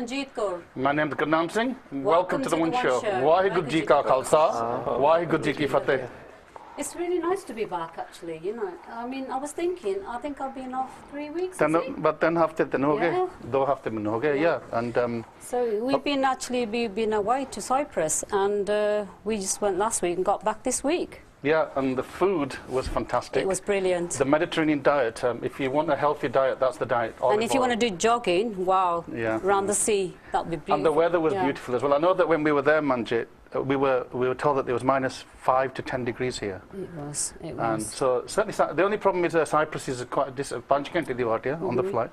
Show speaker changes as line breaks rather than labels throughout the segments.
Manjeet Kaur.
My name is Gurnaam Singh. Welcome to the One Show. Waheguru Ji Ka Khalsa, Waheguru Ji Ki Fateh.
It's really nice to be back, actually. You know, I mean, I was thinking, I think I've been off 3 weeks.
But 10 hafte then ho gaye, 2 hafte mein ho gaye, yeah. And
so we've been away to Cyprus, and we just went last week and got back this week.
Yeah, and the food was fantastic.
It was brilliant.
The Mediterranean diet, if you want a healthy diet, that's the diet.
And if you want to do jogging, wow, around the sea, that would be beautiful.
And the weather was beautiful as well. I know that when we were there, Manjeet, we were told that there was minus 5 to 10 degrees here.
It was.
And so certainly, the only problem is Cyprus is quite a disadvantage on the flight.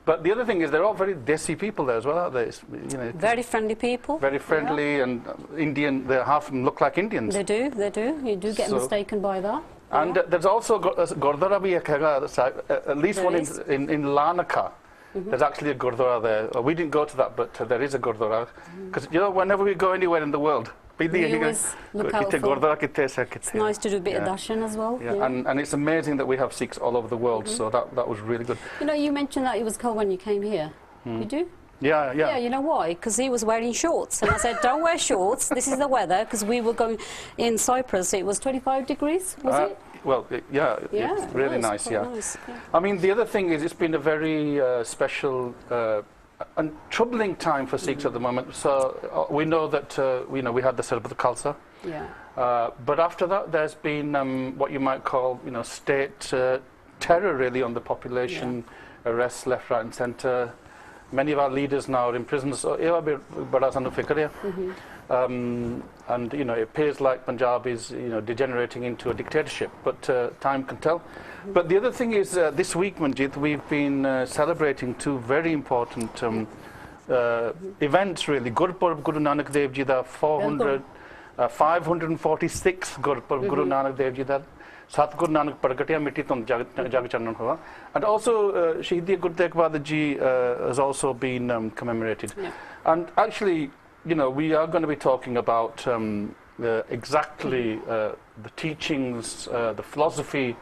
But the other thing is they're all very desi people there as well, aren't they? You know,
very friendly people.
Very friendly and Indian. They half of them look like Indians.
They do. You do get mistaken by that.
And there's also Gurdwara bhi at least one in Larnaca. There's actually a Gurdwara there. We didn't go to that, but there is a Gurdwara. Because, you know, whenever we go anywhere in the world,
we always look out for. It's nice to do a bit of darshan as well.
Yeah. And it's amazing that we have Sikhs all over the world, so that was really good.
You know, you mentioned that it was cold when you came here. You do?
Yeah.
Yeah, you know why? Because he was wearing shorts. And I said, don't wear shorts, this is the weather, because we were going in Cyprus, it was 25 degrees, was it?
Well, it's really nice, nice. I mean, the other thing is it's been a very special and troubling time for Sikhs at the moment. So we know that we had the Sarbat Khalsa.
Yeah.
But after that, there's been what you might call state terror really on the population, arrests left, right, and centre. Many of our leaders now are in prison. So and it appears like Punjab is degenerating into a dictatorship, but time can tell. But the other thing is this week, Manjeet, we've been celebrating 2 very important events really. Gurpurab Guru Nanak Dev Ji da 546 Gurpurab Guru Nanak Dev Ji da Satguru Nanak Pragatiya Miti Tum Jag Channan Hua. And also Shahidi Guru Tegh Bahadur Ji has also been commemorated. And actually, we are going to be talking about exactly the teachings, the philosophy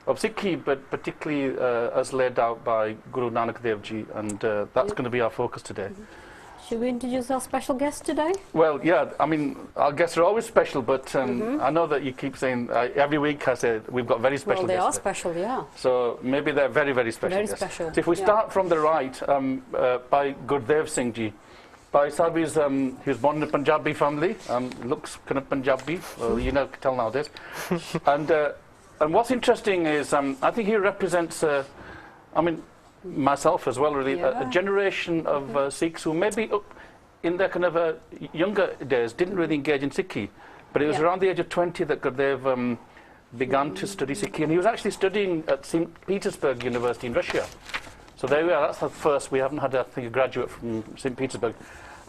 of Sikhi, but particularly as laid out by Guru Nanak Dev Ji, and that's going to be our focus today.
Should we introduce our special guest today?
Well, yeah, I mean, our guests are always special, but I know that you keep saying, every week I say we've got very special guests.
Well, they are special, yeah.
So maybe they're very, very special
Very
guests.
special.
So if we start from the right, by Gurdev Singh Ji. Bhai Sahib he was born in a Punjabi family, looks kind of Punjabi, you can tell nowadays. And what's interesting is, I think he represents, myself as well, really, a generation of Sikhs who maybe in their kind of younger days didn't really engage in Sikhi. But it was around the age of 20 that Gurdev began to study Sikhi, and he was actually studying at St. Petersburg University in Russia. So there we are, that's the first. We haven't had, I think, a graduate from St. Petersburg.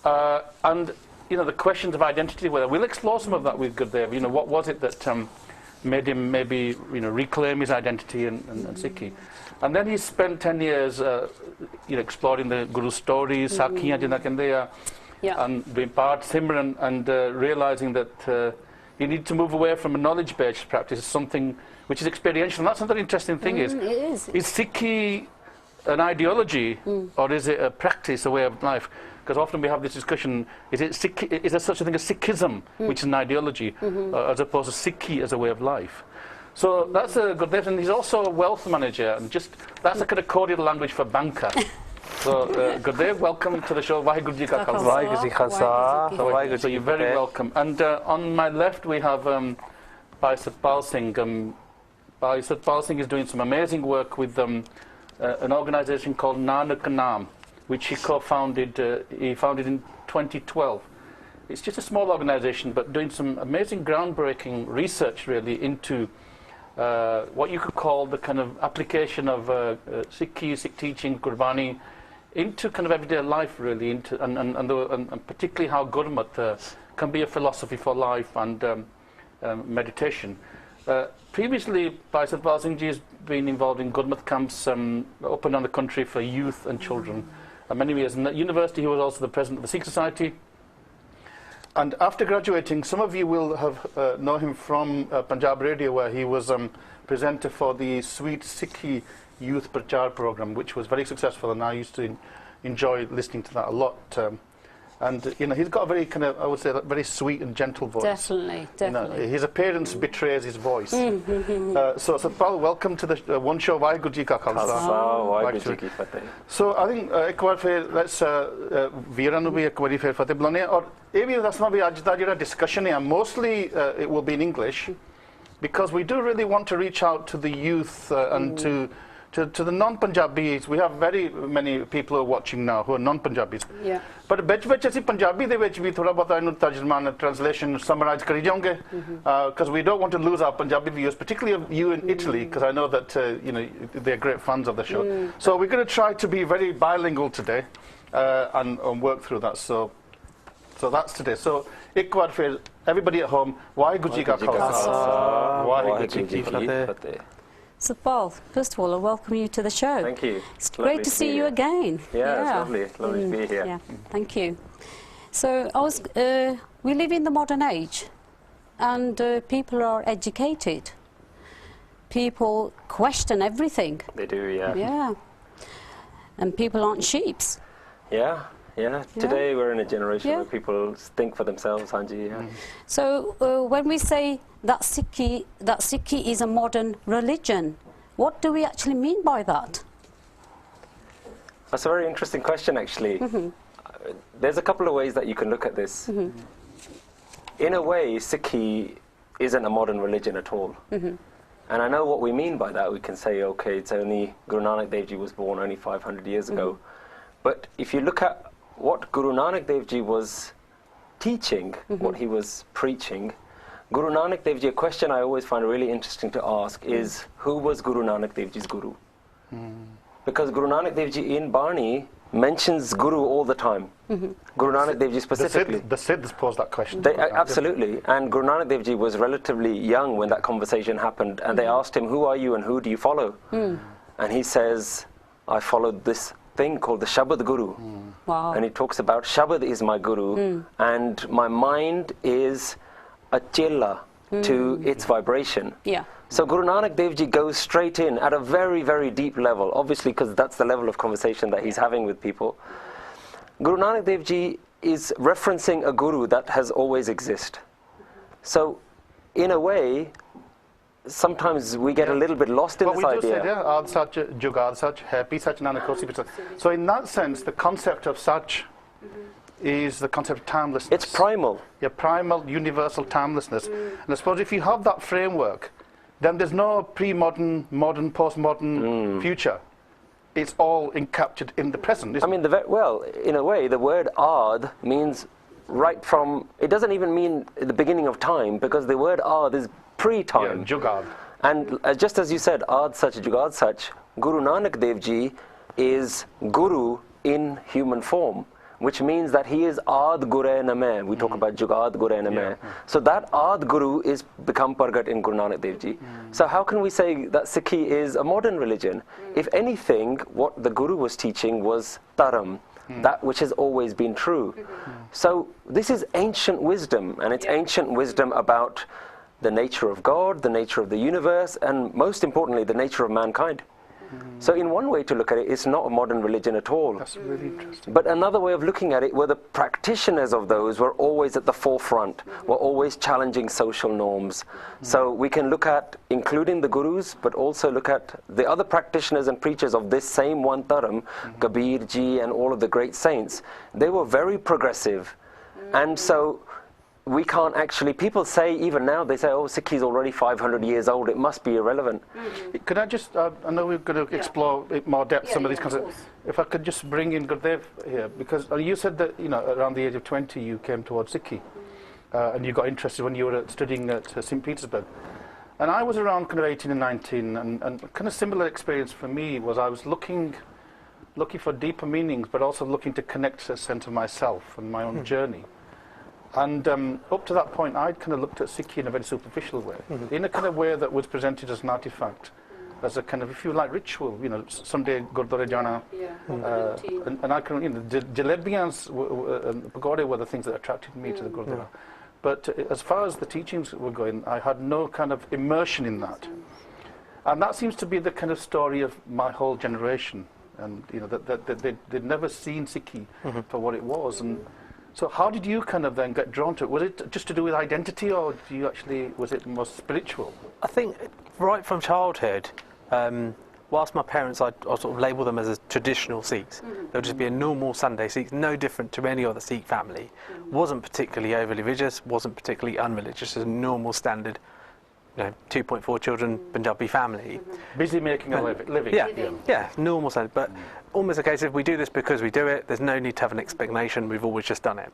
And, the questions of identity, we'll explore some of that with Gurdev. What was it that made him maybe, reclaim his identity and Sikhi? And then he spent 10 years, exploring the Guru stories, Sakhiyan jinna kende and doing part Simran, and realizing that you need to move away from a knowledge-based practice, something which is experiential. And that's another interesting thing is Sikhi an ideology, or is it a practice, a way of life? Because often we have this discussion, is there such a thing as Sikhism, which is an ideology, as opposed to Sikhi as a way of life? So that's a good thing. And he's also a wealth manager, and that's a kind of cordial language for banker. So, Gurdev, welcome to the show. Waheguru Ji Ka Khalsa.
Waheguru Ji Ka Khalsa.
So you're very welcome. And on my left we have Bhai Satpal Singh. Bhai Satpal Singh is doing some amazing work with an organisation called Nanak Naam, which he co-founded. He founded in 2012. It's just a small organisation, but doing some amazing, groundbreaking research, really, into what you could call the kind of application of Sikhi, Sikh teaching, Gurbani, into kind of everyday life, really, and particularly how Gurmat can be a philosophy for life and meditation. Previously, Bhai Satpal Singh Ji has been involved in Gurmat camps up and down the country for youth and children. Many years in university, he was also the president of the Sikh Society. And after graduating, some of you will have know him from Punjab Radio, where he was presenter for the Sweet Sikhi Youth Prachar program, which was very successful, and I used to enjoy listening to that a lot. And you know, he's got a very kind of, I would say, very sweet and gentle voice.
Definitely, definitely.
You know, his appearance betrays his voice. So Satpal, welcome to the one show Waheguru Ji Ka Khalsa.
Waheguru Ji Ki Fateh.
So I think एक बार फिर let's ਵੀਰਾਂ ਨੂੰ ਵੀ ਇੱਕ ਵਾਰੀ ਫਿਰ ਫਤਿਹ ਬੁਲਾਉਂਦੇ ਹਾਂ ਔਰ ਇਹ ਵੀ ਦੱਸਣਾ ਵੀ ਅੱਜ ਦਾ ਜਿਹੜਾ discussion ਹੈ mostly it will be in English because we do really want to reach out to the youth and to the non-Punjabis. We have very many people who are watching now who are non-Punjabis.
Yeah.
But ਵਿੱਚ ਅਸੀਂ ਪੰਜਾਬੀ ਦੇ ਵਿੱਚ ਵੀ ਥੋੜਾ ਬਹੁਤਾ ਇਹਨੂੰ ਤਰਜਮਾਨ translation summarize ਕਰੀ ਜਾਓਗੇ because we don't want to lose our Punjabi viewers, particularly of you in Italy, because I know that you know they're great fans of the show. So we're going to try to be very bilingual today and work through that. So that's today. So ਇੱਕ ਵਾਰ ਫਿਰ everybody at home, Waheguru Ji Ka Khalsa, Waheguru Ji Ki Fateh.
Satpal, first of all, I welcome you to the show.
Thank you.
It's great to see you again.
Yeah, it's lovely. It's lovely to be here.
Yeah, thank you. So we live in the modern age, and people are educated. People question everything.
They do, yeah.
Yeah. And people aren't sheeps.
Yeah. Today we're in a generation where people think for themselves, Hanji. Yeah.
So when we say that Sikhi is a modern religion, what do we actually mean by that?
That's a very interesting question, actually. There's a couple of ways that you can look at this. In a way, Sikhi isn't a modern religion at all. And I know what we mean by that. We can say, okay, it's only Guru Nanak Dev Ji was born only 500 years ago. But if you look at what Guru Nanak Dev Ji was teaching, what he was preaching, Guru Nanak Dev Ji, a question I always find really interesting to ask is, who was Guru Nanak Dev Ji's Guru? Because Guru Nanak Dev Ji in Bani mentions Guru all the time. Guru Nanak Dev Ji specifically.
The Siddhs posed that question.
Absolutely. And Guru Nanak Dev Ji was relatively young when that conversation happened, and they asked him, who are you and who do you follow? And he says, I followed this thing called the Shabad Guru.
Wow.
And he talks about Shabad is my Guru, and my mind is a chilla to its vibration.
Yeah.
So Guru Nanak Dev Ji goes straight in at a very, very deep level, obviously because that's the level of conversation that he's having with people. Guru Nanak Dev Ji is referencing a Guru that has always existed. So in a way, sometimes we get a little bit lost in this idea.
But we do say, Ad Sach, Jugad Sach, Happy Sach, Nanak Hosi Sach. So in that sense, the concept of Sach is the concept of timelessness.
It's primal.
Yeah, primal, universal timelessness. And I suppose if you have that framework, then there's no pre-modern, modern, post-modern future. It's all encaptured in the present, isn't it?
Well, in a way, the word Ad means right from, it doesn't even mean the beginning of time, because the word Ad is pre-time.
Yeah, Jugad.
And just as you said, Ad Sach, Jugad Sach, Guru Nanak Dev Ji is Guru in human form, which means that he is Ad Gure Nameh. We talk about Jugad Gure Nameh. So that Ad Guru is become Pargat in Guru Nanak Dev Ji. So how can we say that Sikhi is a modern religion? If anything, what the Guru was teaching was Dharam, that which has always been true. So this is ancient wisdom, and it's ancient wisdom about the nature of God, the nature of the universe, and most importantly, the nature of mankind. So in one way to look at it, it's not a modern religion at all.
That's really interesting.
But another way of looking at it, where the practitioners of those were always at the forefront, were always challenging social norms. So we can look at, including the gurus, but also look at the other practitioners and preachers of this same one Dharam, Kabir Ji and all of the great saints. They were very progressive. And so we can't actually, people say even now, they say, oh, Sikhi is already 500 years old, it must be irrelevant.
Could I just, I know we're going to explore in more depth some of these concepts. If I could just bring in Gurdev here, because you said that, you know, around the age of 20 you came towards Sikhi, and you got interested when you were studying at St. Petersburg. And I was around kind of 18 and 19, and kind of similar experience for me was I was looking for deeper meanings, but also looking to connect to a sense of myself and my own journey. And up to that point, I'd kind of looked at Sikhi in a very superficial way, in a kind of way that was presented as an artifact, as a kind of, if you like, ritual. You know, someday Gurdwara Jana, and I can, you know, jalebiyans and pagode were the things that attracted me to the Gurdwara. But as far as the teachings were going, I had no kind of immersion in that. And that seems to be the kind of story of my whole generation. and they'd never seen Sikhi for what it was. And so, how did you kind of then get drawn to it? Was it just to do with identity, or was it more spiritual?
I think right from childhood, whilst my parents, I'll sort of label them as a traditional Sikhs. They'll just be a normal Sunday Sikh, no different to any other Sikh family. Wasn't particularly overly religious, wasn't particularly unreligious, just a normal standard, 2.4 children Punjabi family.
Busy making a living.
Yeah, normal standard. But almost a case of we do this because we do it. There's no need to have an explanation. We've always just done it.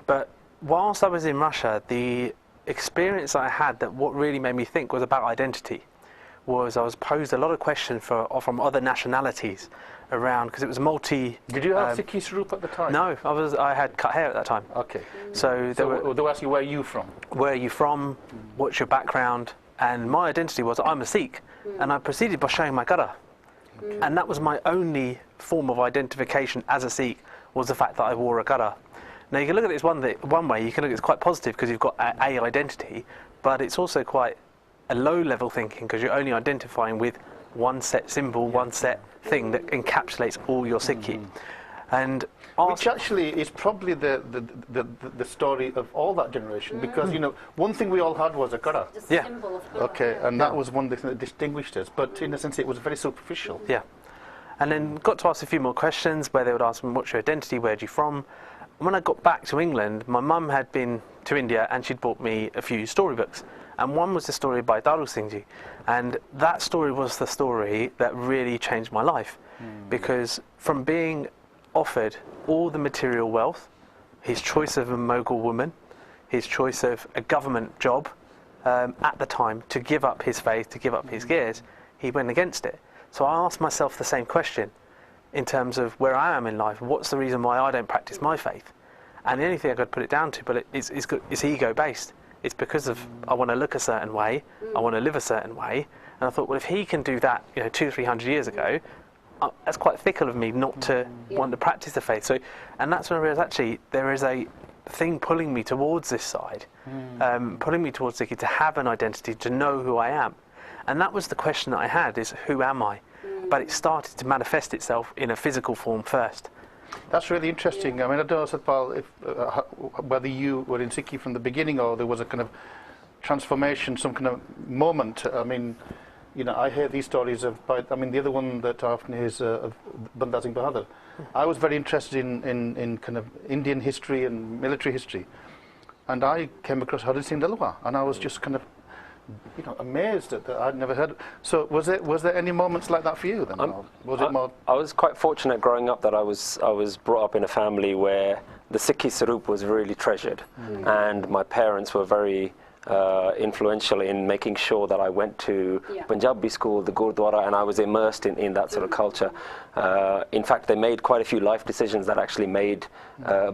But whilst I was in Russia, the experience I had that what really made me think was about identity. I was posed a lot of questions from other nationalities around, because it was multi.
Did you have Sikhi Swaroop at the time?
No, I had cut hair at that time.
Okay.
So
they were asking, where are you from?
Where are you from? What's your background? And my identity was I'm a Sikh, and I proceeded by showing my gada, and that was my only form of identification as a Sikh, was the fact that I wore a gada. Now you can look at this one way. You can look at it quite positive because you've got a identity, but it's also quite a low-level thinking because you're only identifying with one set symbol, one set thing that encapsulates all your Sikhi. And
which actually is probably the story of all that generation, because one thing we all had was a gada.
Symbol of
Okay, and that was one thing that distinguished us. But in a sense, it was very superficial.
Yeah, and then got to ask a few more questions where they would ask me, "What's your identity? Where are you from?" And when I got back to England, my mum had been to India and she'd bought me a few storybooks. And one was the story by Daru Singh Ji. And that story was the story that really changed my life. Because from being offered all the material wealth, his choice of a Mughal woman, his choice of a government job at the time, to give up his faith, to give up his gears, he went against it. So I asked myself the same question in terms of where I am in life. What's the reason why I don't practice my faith? And the only thing I could put it down to, but it's ego-based. It's because of I want to look a certain way, I want to live a certain way, and I thought, well, if he can do that, 200-300 years ago, that's quite fickle of me not to want to practice the faith. So, and that's when I realised actually there is a thing pulling me towards this side, pulling me towards Sikhi, to have an identity, to know who I am, and that was the question that I had: is who am I? But it started to manifest itself in a physical form first.
That's really interesting. I mean, I don't know, Satpal, whether you were in Sikhi from the beginning or there was a kind of transformation, some kind of moment. I mean, I hear these stories the other one that I often hear is of Banda Singh Bahadur. I was very interested in kind of Indian history and military history. And I came across Hari Singh Nalwa, and I was just kind of amazed at that. I'd never heard. So was there any moments like that for you then? Was it more?
I was quite fortunate growing up that I was brought up in a family where the Sikhi Swaroop was really treasured, and my parents were very influential in making sure that I went to Punjabi school, the Gurdwara, and I was immersed in that sort of culture. In fact, they made quite a few life decisions that actually made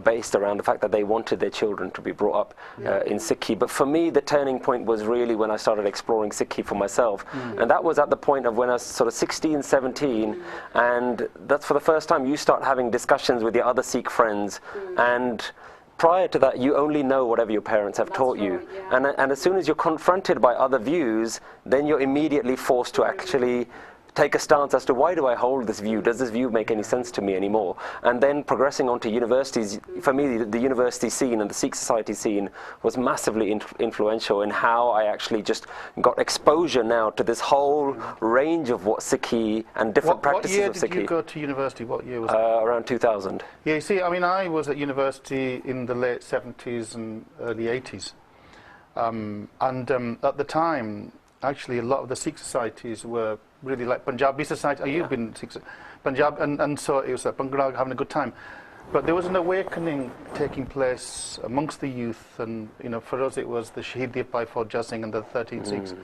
based around the fact that they wanted their children to be brought up in Sikhi. But for me, the turning point was really when I started exploring Sikhi for myself. And that was at the point of when I was sort of 16, 17, and that's for the first time you start having discussions with your other Sikh friends, and prior to that, you only know whatever your parents have taught you. And as soon as you're confronted by other views, then you're immediately forced to actually take a stance as to why do I hold this view? Does this view make any sense to me anymore? And then progressing on to universities, for me, the university scene and the Sikh society scene was massively influential in how I actually just got exposure now to this whole range of what Sikhi and different practices of Sikhi.
What year did you go to university? What year was it?
Around 2000.
Yeah, you see, I mean, I was at university in the late 70s and early 80s. At the time, actually, a lot of the Sikh societies were really like Punjabi society. You've been Sikh Punjab, and so it was like Bhangra, having a good time. But there was an awakening taking place amongst the youth, and for us it was the Shaheed Bhai Fauja Singh and the 13 Sikhs.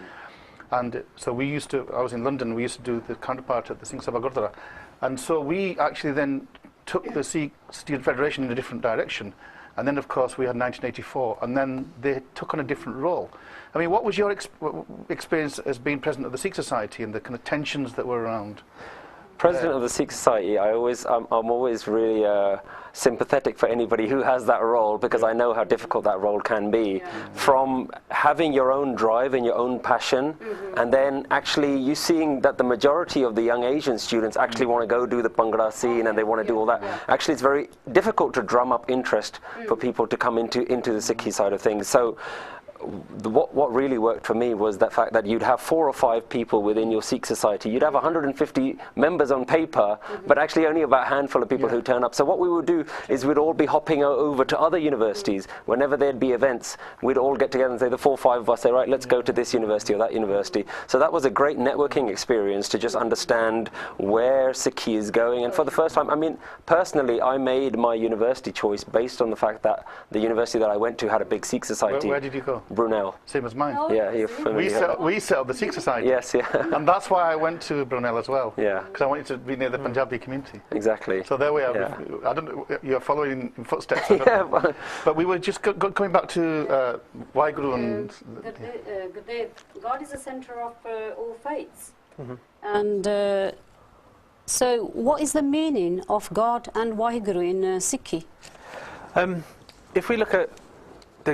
And so I was in London, we used to do the counterpart at the Singh Sabha Gurdwara. And so we actually then took the Sikh Student Federation in a different direction. And then, of course, we had 1984, and then they took on a different role. I mean, what was your experience as being president of the Sikh Society and the kind of tensions that were around?
President of the Sikh Society, I'm always really sympathetic for anybody who has that role, because I know how difficult that role can be. From having your own drive and your own passion, and then actually you seeing that the majority of the young Asian students actually want to go do the Bhangra scene and they want to do all that. Actually, it's very difficult to drum up interest for people to come into the Sikhi side of things. So what really worked for me was the fact that you'd have 4 or 5 people within your Sikh society. You'd have 150 members on paper, but actually only about a handful of people who turn up. So what we would do is we'd all be hopping over to other universities. Whenever there'd be events, we'd all get together and say, the 4 or 5 of us say, right, let's go to this university or that university. So that was a great networking experience to just understand where Sikhi is going. And for the first time, I mean, personally, I made my university choice based on the fact that the university that I went to had a big Sikh society.
Where did you go?
Brunel.
Same as mine.
Yeah, you're familiar.
We set up the Sikh Society.
Yes, yeah.
And that's why I went to Brunel as well.
Yeah.
Because I wanted to be near the Punjabi community.
Exactly.
So there we are.
Yeah.
I don't know, you're following in footsteps. I don't know. But we were just coming back to Waheguru and...
God is the center of all faiths. And so what is the meaning of God and Waheguru in Sikhi?
If we look at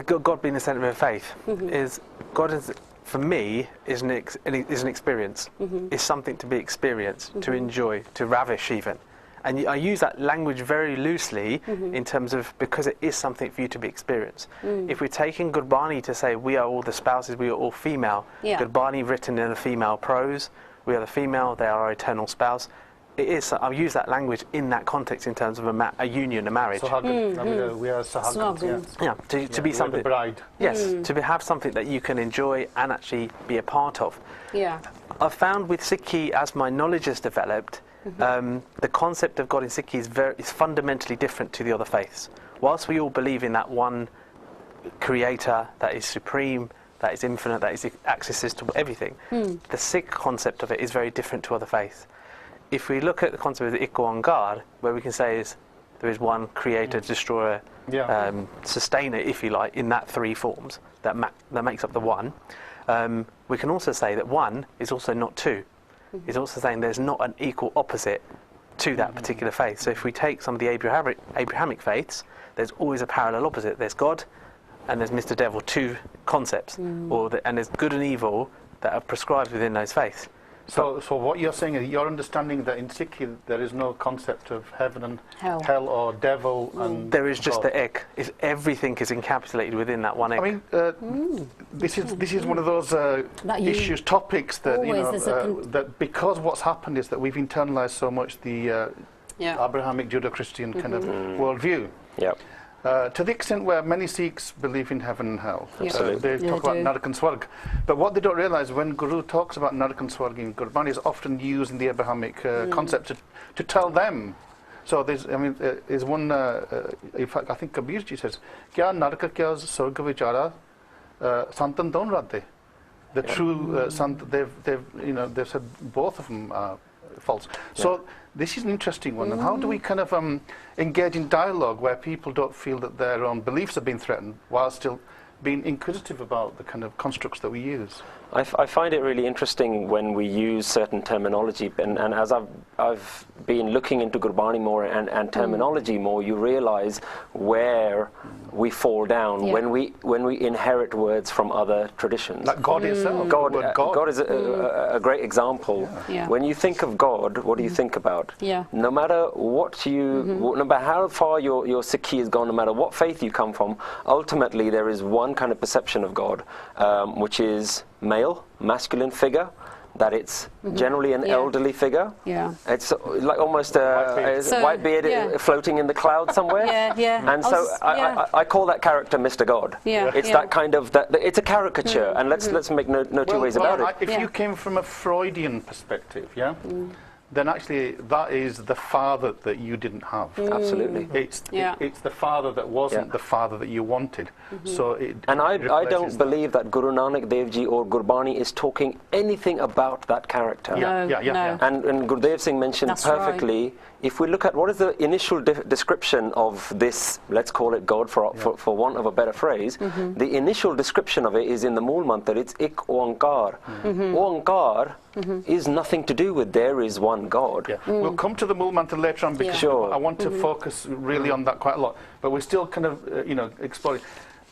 God being the centre of faith, is God is, for me, is an experience. Is something to be experienced, to enjoy, to ravish even. And I use that language very loosely in terms of, because it is something for you to be experienced. If we're taking Gurbani to say we are all the spouses, we are all female, Gurbani written in a female prose, we are the female, they are our eternal spouse. It is. I'll use that language in that context in terms of a union, a marriage.
Sohagan. I mean, we are Sohagan.
Yeah, to be something.
The bride.
Yes, to have something that you can enjoy and actually be a part of.
Yeah.
I've found with Sikhi, as my knowledge has developed, the concept of God in Sikhi is fundamentally different to the other faiths. Whilst we all believe in that one creator that is supreme, that is infinite, that is access to everything, the Sikh concept of it is very different to other faiths. If we look at the concept of the Ikoangar, where we can say there is one creator, destroyer, sustainer, if you like, in that 3 forms that makes up the one, we can also say that one is also not 2. It's also saying there's not an equal opposite to that particular faith. So if we take some of the Abrahamic faiths, there's always a parallel opposite. There's God and there's Mr. Devil, 2 concepts, and there's good and evil that are prescribed within those faiths.
So what you're saying is you're understanding that in Sikhi there is no concept of heaven and hell or devil and
there is just
God.
the egg. Everything is encapsulated within that one egg.
I mean, this is one of those issues, topics that that because what's happened is that we've internalized so much the Abrahamic Judeo-Christian kind of worldview.
Yep.
To the extent where many Sikhs believe in heaven and hell.
Absolutely.
They talk about Narak and Swarg. But what they don't realise, when Guru talks about Narak and Swarg in Gurbani, is often used in the Abrahamic concept to tell them. So there's one, in fact, I think Kabirji says, Kya Naraka kya Swarg vichara santan don rate. The true sant, they've said both of them are false. So this is an interesting one. And how do we kind of engage in dialogue where people don't feel that their own beliefs have been threatened while still being inquisitive about the kind of constructs that we use?
I find it really interesting when we use certain terminology, and as I've been looking into Gurbani more and terminology more, you realise where we fall down when we inherit words from other traditions.
Like God itself.
God is a great example.
Yeah.
When you think of God, what do you think about?
Yeah.
No matter what no matter how far your Sikhi has gone, no matter what faith you come from, ultimately there is one kind of perception of God, which is male, masculine figure, that it's generally an elderly figure.
Yeah.
It's like almost a white beard floating in the cloud somewhere. And so I call that character Mr. God. It's that kind of, it's a caricature, and let's make no two ways about it.
If you came from a Freudian perspective, then actually that is the father that you didn't have.
Absolutely.
It's the father that wasn't the father that you wanted. So
and I don't believe that Guru Nanak Dev Ji or Gurbani is talking anything about that character.
No.
And Gurudev Singh mentioned perfectly if we look at what is the initial description of this, let's call it God for want of a better phrase, the initial description of it is in the Mool Mantra, it's Ik Oankar. Oankar is nothing to do with there is one God.
Yeah. We'll come to the Mool Mantra later on because
Sure.
I want to focus really on that quite a lot. But we're still kind of, exploring.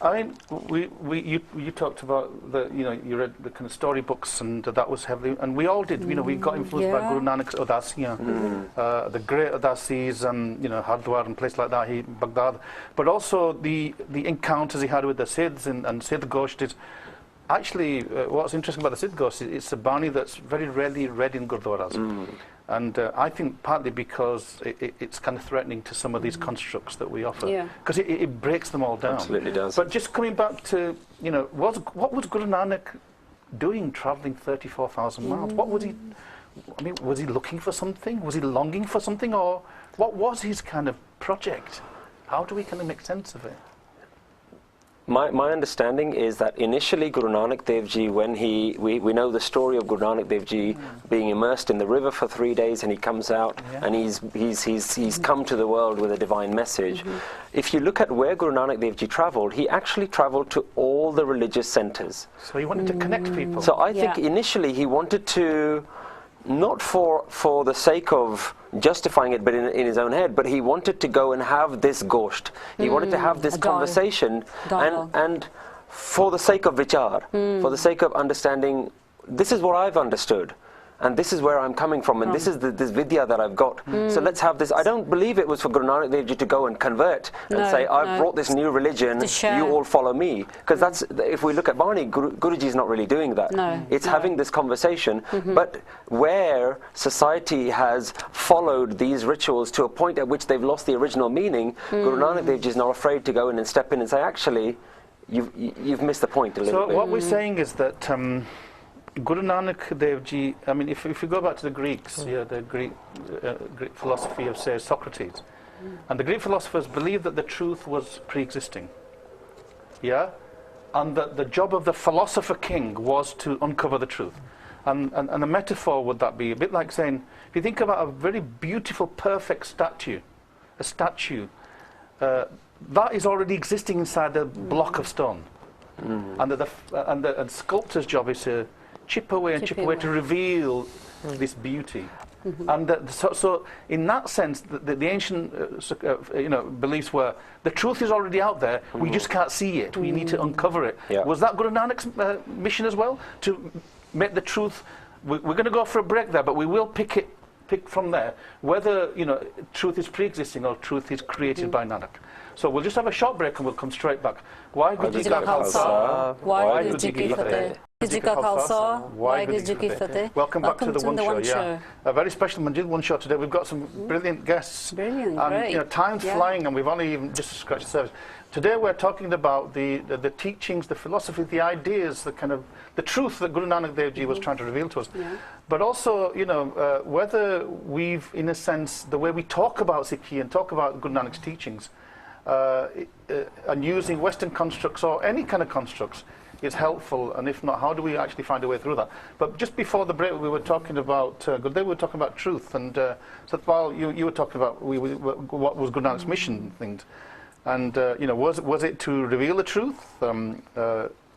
I mean, you talked about you read the kind of storybooks, and that was heavily, and we all did. We got influenced by Guru Nanak's Udasiyan, the great Udasis, and Hardwar and places like that, Baghdad, but also the encounters he had with the Siddhs and Siddh Goshtis. Actually, what's interesting about the Siddh Gosht is it's a Bani that's very rarely read in Gurdwaras. And I think partly because it's kind of threatening to some of these constructs that we offer. Because it breaks them all down.
Absolutely does.
But just coming back to, what was Guru Nanak doing travelling 34,000 miles? What was he, was he looking for something? Was he longing for something? Or what was his kind of project? How do we kind of make sense of it?
My understanding is that initially Guru Nanak Dev Ji, when we know the story of Guru Nanak Dev Ji being immersed in the river for 3 days, and he comes out and he's come to the world with a divine message. If you look at where Guru Nanak Dev Ji travelled, he actually travelled to all the religious centres.
So he wanted to connect people.
So I think initially he wanted to, not for the sake of justifying it, but in his own head, but he wanted to go and have this gosht. He wanted to have this conversation, and for the sake of vichar, for the sake of understanding, this is what I've understood, and this is where I'm coming from, and this is this vidya that I've got. So let's have this. I don't believe it was for Guru Nanak Dev Ji to go and convert and say, I've brought this new religion, you all follow me. Because that's, if we look at Bani, Guruji is not really doing that. It's having this conversation, but where society has followed these rituals to a point at which they've lost the original meaning, Guru Nanak Dev Ji is not afraid to go in and step in and say, actually, you've missed the point a little bit.
So what we're saying is that Guru Nanak Dev Ji, I mean, if we go back to the Greeks, the Greek philosophy of, say, Socrates, and the Greek philosophers believed that the truth was pre-existing, and that the job of the philosopher king was to uncover the truth. And a metaphor would that be a bit like saying, if you think about a very beautiful, perfect statue, that is already existing inside a block of stone, and the sculptor's job is to chip away to reveal this beauty. And so in that sense, the ancient beliefs were the truth is already out there, we just can't see it, we need to uncover it. Was that Guru Nanak's mission as well? To make the truth, we're going to go for a break there, but we will pick from there whether truth is pre-existing or truth is created by Nanak. So we'll just have a short break and we'll come straight back. Waheguru Ji Ka Khalsa, Waheguru Ji Ki Fateh. Welcome back to the One Show. A very special Manjit One Show today. We've got some brilliant guests.
Brilliant,
and time's flying, and we've only even just scratched the surface. Today we're talking about the teachings, the philosophy, the ideas, the truth that Guru Nanak Dev Ji was trying to reveal to us. But also, whether we've, in a sense, the way we talk about Sikhi and talk about Guru Nanak's teachings, and using Western constructs or any kind of constructs is helpful, and if not, how do we actually find a way through that? But just before the break, we were talking about truth, and Satpal, you were talking about what was Guru Nanak's mission things, and was it to reveal the truth?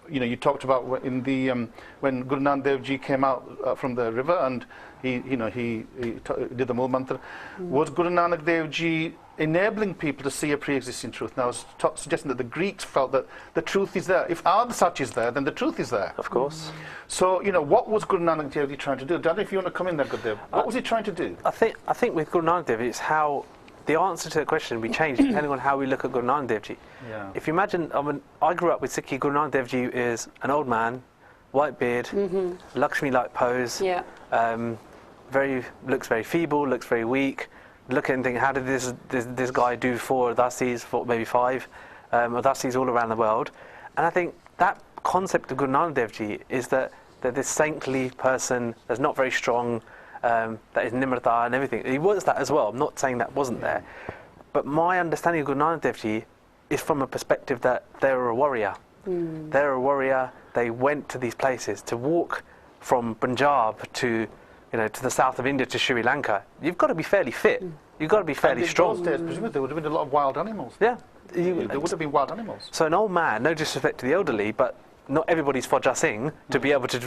You talked about when Guru Nanak Dev Ji came out from the river and he did the Mool Mantra. Was Guru Nanak Dev Ji enabling people to see a pre-existing truth? Now, I was suggesting that the Greeks felt that the truth is there. If Ard Sach is there, then the truth is there.
Of course.
So, what was Guru Nanak Dev Ji trying to do? Dad, if you want to come in there, Gurudev, what was he trying to do?
I think with Guru Nanak Dev Ji, it's how the answer to the question will be changed depending on how we look at Guru Nanak Dev Ji. If you imagine, I grew up with Sikhi. Guru Nanak Dev Ji is an old man, white beard, Lakshmi-like pose, looks very feeble, looks very weak. Look at and think, how did this guy do 4 udasis, maybe 5 udasis all around the world? And I think that concept of Guru Nanak Dev Ji is that this saintly person that's not very strong, that is nimrata and everything. He was that as well. I'm not saying that wasn't there. But my understanding of Guru Nanak Dev Ji is from a perspective that they're a warrior. They're a warrior. They went to these places to walk from Punjab to the south of India to Sri Lanka. You've got to be fairly fit. You've got to be fairly
And in
strong.
those days, presumably there would have been a lot of wild animals.
Yeah.
There would have been wild animals.
So an old man, no disrespect to the elderly, but not everybody's Fajr Singh to be able to,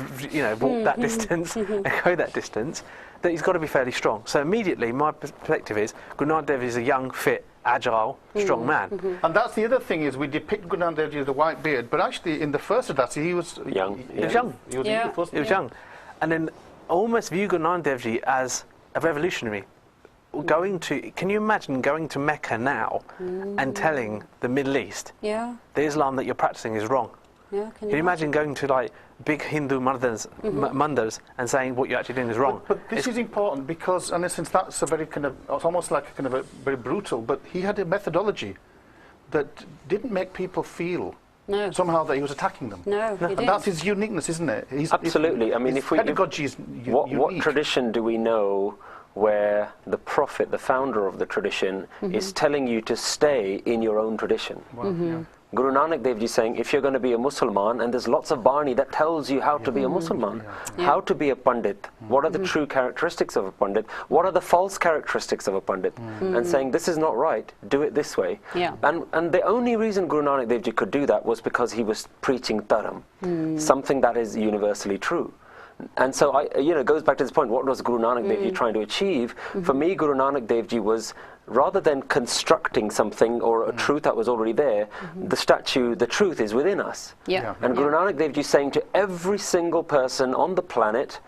walk that distance and go that distance, that he's got to be fairly strong. So immediately, my perspective is, Guru Nanak Dev is a young, fit, agile, strong man.
And that's the other thing, is we depict Guru Nanak Dev Ji with a white beard, but actually in the first Udasi he was
Young.
He was
young.
He was
Yeah.
first.
He was young. And then I almost view Guru Nanak Dev Ji as a revolutionary. Can you imagine going to Mecca now and telling the Middle East
Yeah.
the Islam that you're practicing is wrong?
Yeah.
Can you imagine going to like big Hindu mandirs and saying what you're actually doing is wrong?
But this is important because, in a sense, that's a very it's almost like a kind of a very brutal, but he had a methodology that didn't make people feel
No.
somehow that he was attacking them.
No, he
And
didn't.
that's his uniqueness, isn't it?
Absolutely. I mean,
his
if we-
pedagogy is
What
unique.
tradition do we know where the Prophet, the founder of the tradition, is telling you to stay in your own tradition?
Wow, yeah.
Guru Nanak Dev Ji saying, if you're going to be a Musliman, and there's lots of Bani that tells you how to be a Musliman, how to be a Pandit, what are the true characteristics of a Pandit, what are the false characteristics of a Pandit, and saying, this is not right, do it this way.
Yeah.
And the only reason Guru Nanak Dev Ji could do that was because he was preaching Dharam, something that is universally true. And so, it goes back to this point, what was Guru Nanak Dev Ji trying to achieve? For me, Guru Nanak Dev Ji was, rather than constructing something or a truth that was already there, the truth is within us.
Yeah.
Yeah.
And Guru Nanak Dev Ji saying to every single person on the planet,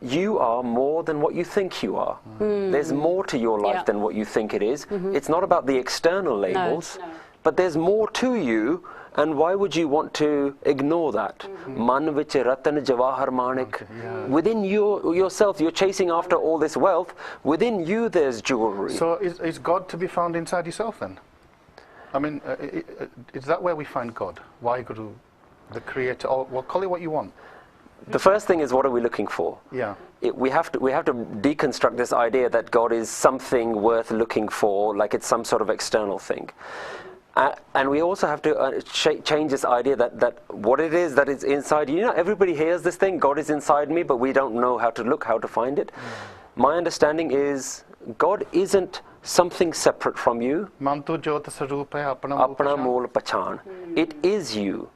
you are more than what you think you are. There's more to your life
Yeah.
than what you think it is. It's not about the external labels,
No.
but there's more to you. And why would you want to ignore that? Man vich ratan jawahar manik. Within yourself, you're chasing after all this wealth. Within you, there's jewelry.
So is God to be found inside yourself then? I mean, is that where we find God? Why Guru, the creator, or well, call it what you want?
The first thing is, what are we looking for?
Yeah.
We have to deconstruct this idea that God is something worth looking for, like it's some sort of external thing. And we also have to change this idea that what it is that is inside you. Everybody hears this thing, God is inside me, but we don't know how to look, how to find it. My understanding is God isn't something separate from you.
Mantu jyot sarup hai apna
Apna mool pachan. It is you.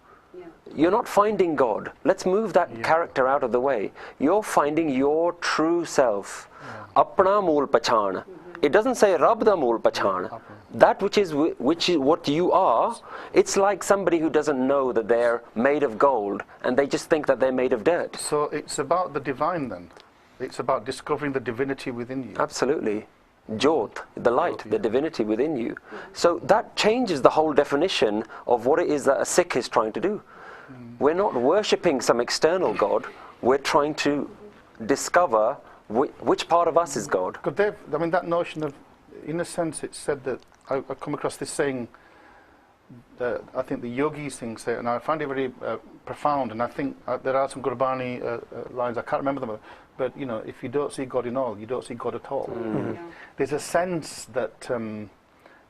You're not finding God. Let's move that character out of the way. You're finding your true self. Apna mool pachan. It doesn't say Rab da mool pachan. That which is what you are. It's like somebody who doesn't know that they're made of gold and they just think that they're made of dirt.
So it's about the divine then. It's about discovering the divinity within you.
Absolutely. Jyot, the light, the divinity within you. So that changes the whole definition of what it is that a Sikh is trying to do. We're not worshipping some external God. We're trying to discover which part of us is God.
Because that notion of, in a sense, it's said that I come across this saying. I think the yogis thing say, and I find it very profound. And I think there are some Gurbani lines. I can't remember them, but if you don't see God in all, you don't see God at all. There's a sense that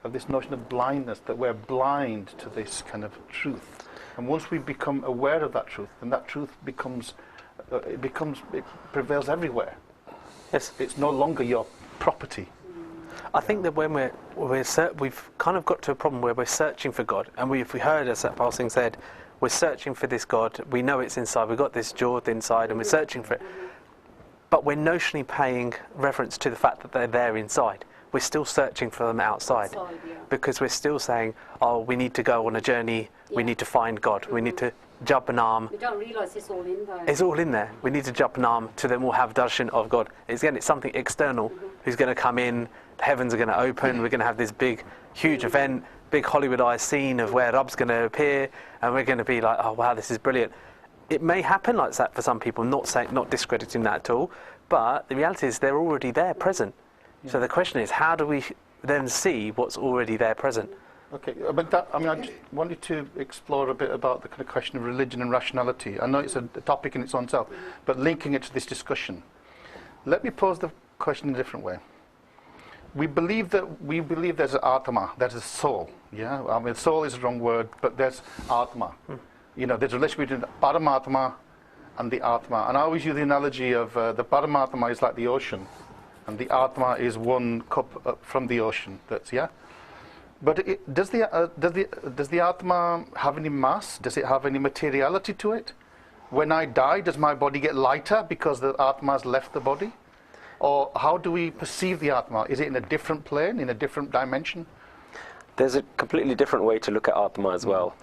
of this notion of blindness, that we're blind to this kind of truth. And once we become aware of that truth, then that truth it prevails everywhere.
Yes.
It's no longer your property.
I think that when we've kind of got to a problem where we're searching for God, and if we heard, as Satpal Singh said, we're searching for this God, we know it's inside, we've got this jyot inside, and we're searching for it, but we're notionally paying reference to the fact that they're there inside. We're still searching for them outside, because we're still saying, oh, we need to go on a journey, we need to find God, we need to jump an arm.
We don't realise it's all in there.
It's all in there. We need to jump an arm to then we'll have darshan of God. It's something external who's going to come in, the heavens are going to open, we're going to have this big, huge event, big Hollywoodized scene of where Rab's going to appear, and we're going to be like, oh wow, this is brilliant. It may happen like that for some people, not discrediting that at all, but the reality is they're already there, present. So the question is, how do we then see what's already there, present?
Okay, but I just wanted to explore a bit about the kind of question of religion and rationality. I know it's a topic in its own self, but linking it to this discussion. Let me pose the question in a different way. We believe there's an Atma, there's a soul. Yeah, I mean, soul is the wrong word, but there's Atma. There's a relationship between Paramatma and the Atma. And I always use the analogy of the Paramatma is like the ocean, and the Atma is one cup from the ocean. That's yeah. But does the Atma have any mass? Does it have any materiality to it? When I die, does my body get lighter because the Atma has left the body? Or how do we perceive the Atma? Is it in a different plane, in a different dimension?
There's a completely different way to look at Atma as well.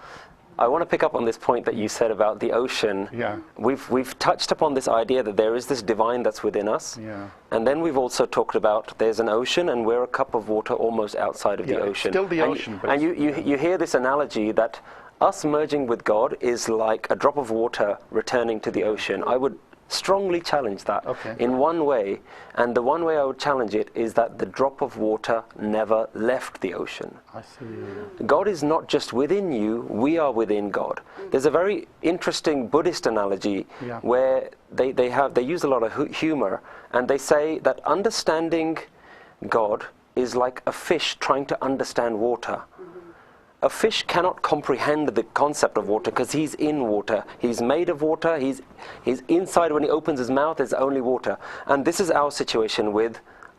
I want to pick up on this point that you said about the ocean.
Yeah.
We've touched upon this idea that there is this divine that's within us.
Yeah.
And then we've also talked about there's an ocean and we're a cup of water almost outside of the ocean.
Still the
and
ocean. But
and you hear this analogy that us merging with God is like a drop of water returning to the ocean. I would strongly challenge that in one way, and the one way I would challenge it is that the drop of water never left the ocean.
I see.
God is not just within you, we are within God. There's a very interesting Buddhist analogy where they use a lot of humor, and they say that understanding God is like a fish trying to understand water. A fish cannot comprehend the concept of water because he's in water. He's made of water. He's inside. When he opens his mouth, there's only water. And this is our situation with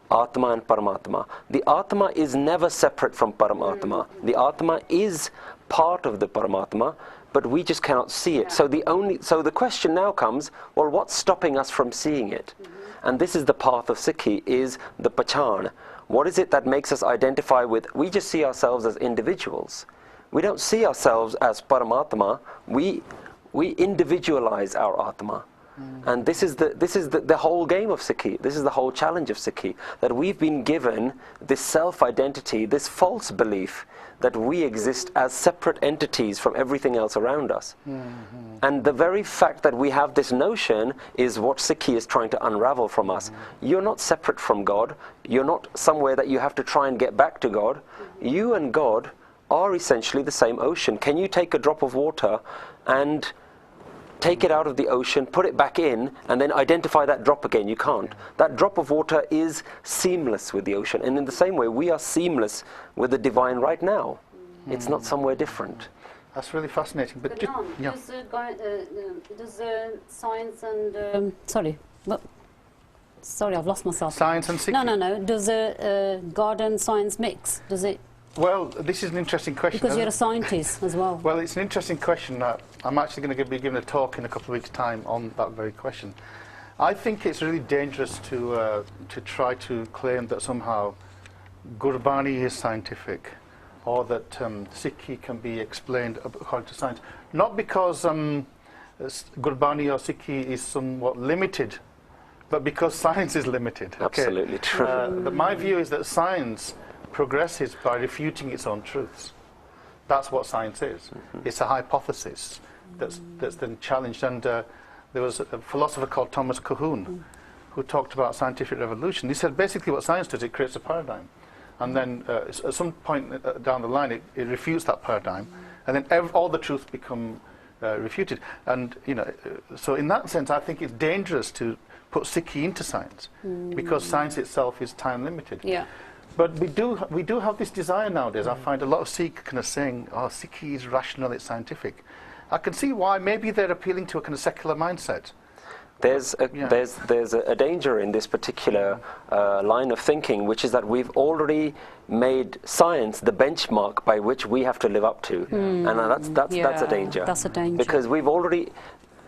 Atma and Paramatma. The Atma is never separate from Paramatma. The Atma is part of the Paramatma, but we just cannot see it. So the question now comes, well, what's stopping us from seeing it? And this is the path of Sikhi, is the Pachan. What is it that makes us identify with, we just see ourselves as individuals. We don't see ourselves as Paramatma, we individualize our Atma. And this is the whole game of Sikhi. This is the whole challenge of Sikhi, that we've been given this self-identity, this false belief that we exist as separate entities from everything else around us. And the very fact that we have this notion is what Sikhi is trying to unravel from us. You're not separate from God. You're not somewhere that you have to try and get back to God. You and God are essentially the same ocean. Can you take a drop of water and take it out of the ocean, put it back in, and then identify that drop again? You can't. That drop of water is seamless with the ocean. And in the same way, we are seamless with the divine right now. It's not somewhere different.
That's really fascinating. But
does science and... sorry, I've lost myself.
Science and Sikhi?
No. Does God and science mix? Does it...
Well, this is an interesting question.
Because you're a scientist as well.
Well, it's an interesting question. I'm actually going to be giving a talk in a couple of weeks' time on that very question. I think it's really dangerous to try to claim that somehow Gurbani is scientific, or that Sikhi can be explained according to science. Not because Gurbani or Sikhi is somewhat limited, but because science is limited.
Absolutely true.
But my view is that science progresses by refuting its own truths. That's what science is. It's a hypothesis that's then challenged. And there was a philosopher called Thomas Kuhn who talked about scientific revolution. He said basically what science does, it creates a paradigm. And then at some point down the line, it refutes that paradigm. And then all the truths become refuted. And, so in that sense, I think it's dangerous to put Sikhi into science because science itself is time limited.
Yeah.
But we do have this desire nowadays. I find a lot of Sikh kind of saying, "Oh, Sikhi is rational, it's scientific." I can see why. Maybe they're appealing to a kind of secular mindset.
There's a danger in this particular line of thinking, which is that we've already made science the benchmark by which we have to live up to, and that's a danger.
That's a danger
because we've already.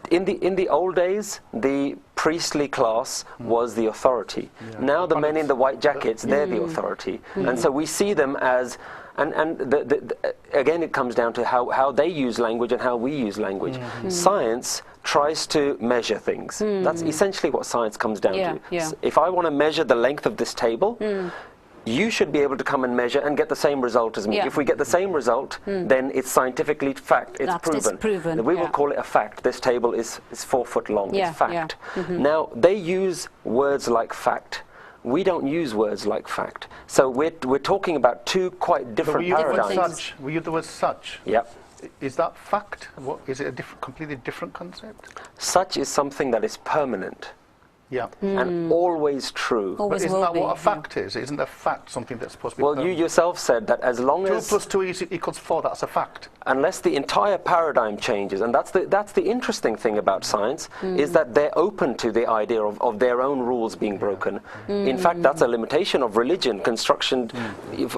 In the old days, the priestly class was the authority. Now the men in the white jackets, they're the authority. And so we see them as, again it comes down to how they use language and how we use language. Science tries to measure things. That's essentially what science comes down to. If I want to measure the length of this table, you should be able to come and measure and get the same result as me. If we get the same result, then it's scientifically fact. It's proven. We will call it a fact. This table is 4 foot long. It's fact. Now, they use words like fact. We don't use words like fact. So we're talking about two quite different paradigms.
We use the word such.
Yep.
Is that fact? Is it a completely different concept?
Such is something that is permanent.
Yeah.
and always true.
But
Always
isn't
will
that
be.
what a
yeah.
fact is? Isn't a fact something that's supposed to be
Well, you
permanent?
yourself said that as long
2
as,
plus 2 equals 4, that's a fact.
unless the entire paradigm changes, and that's the interesting thing about science, is that they're open to the idea of their own rules being broken. In fact, that's a limitation of religion, construction,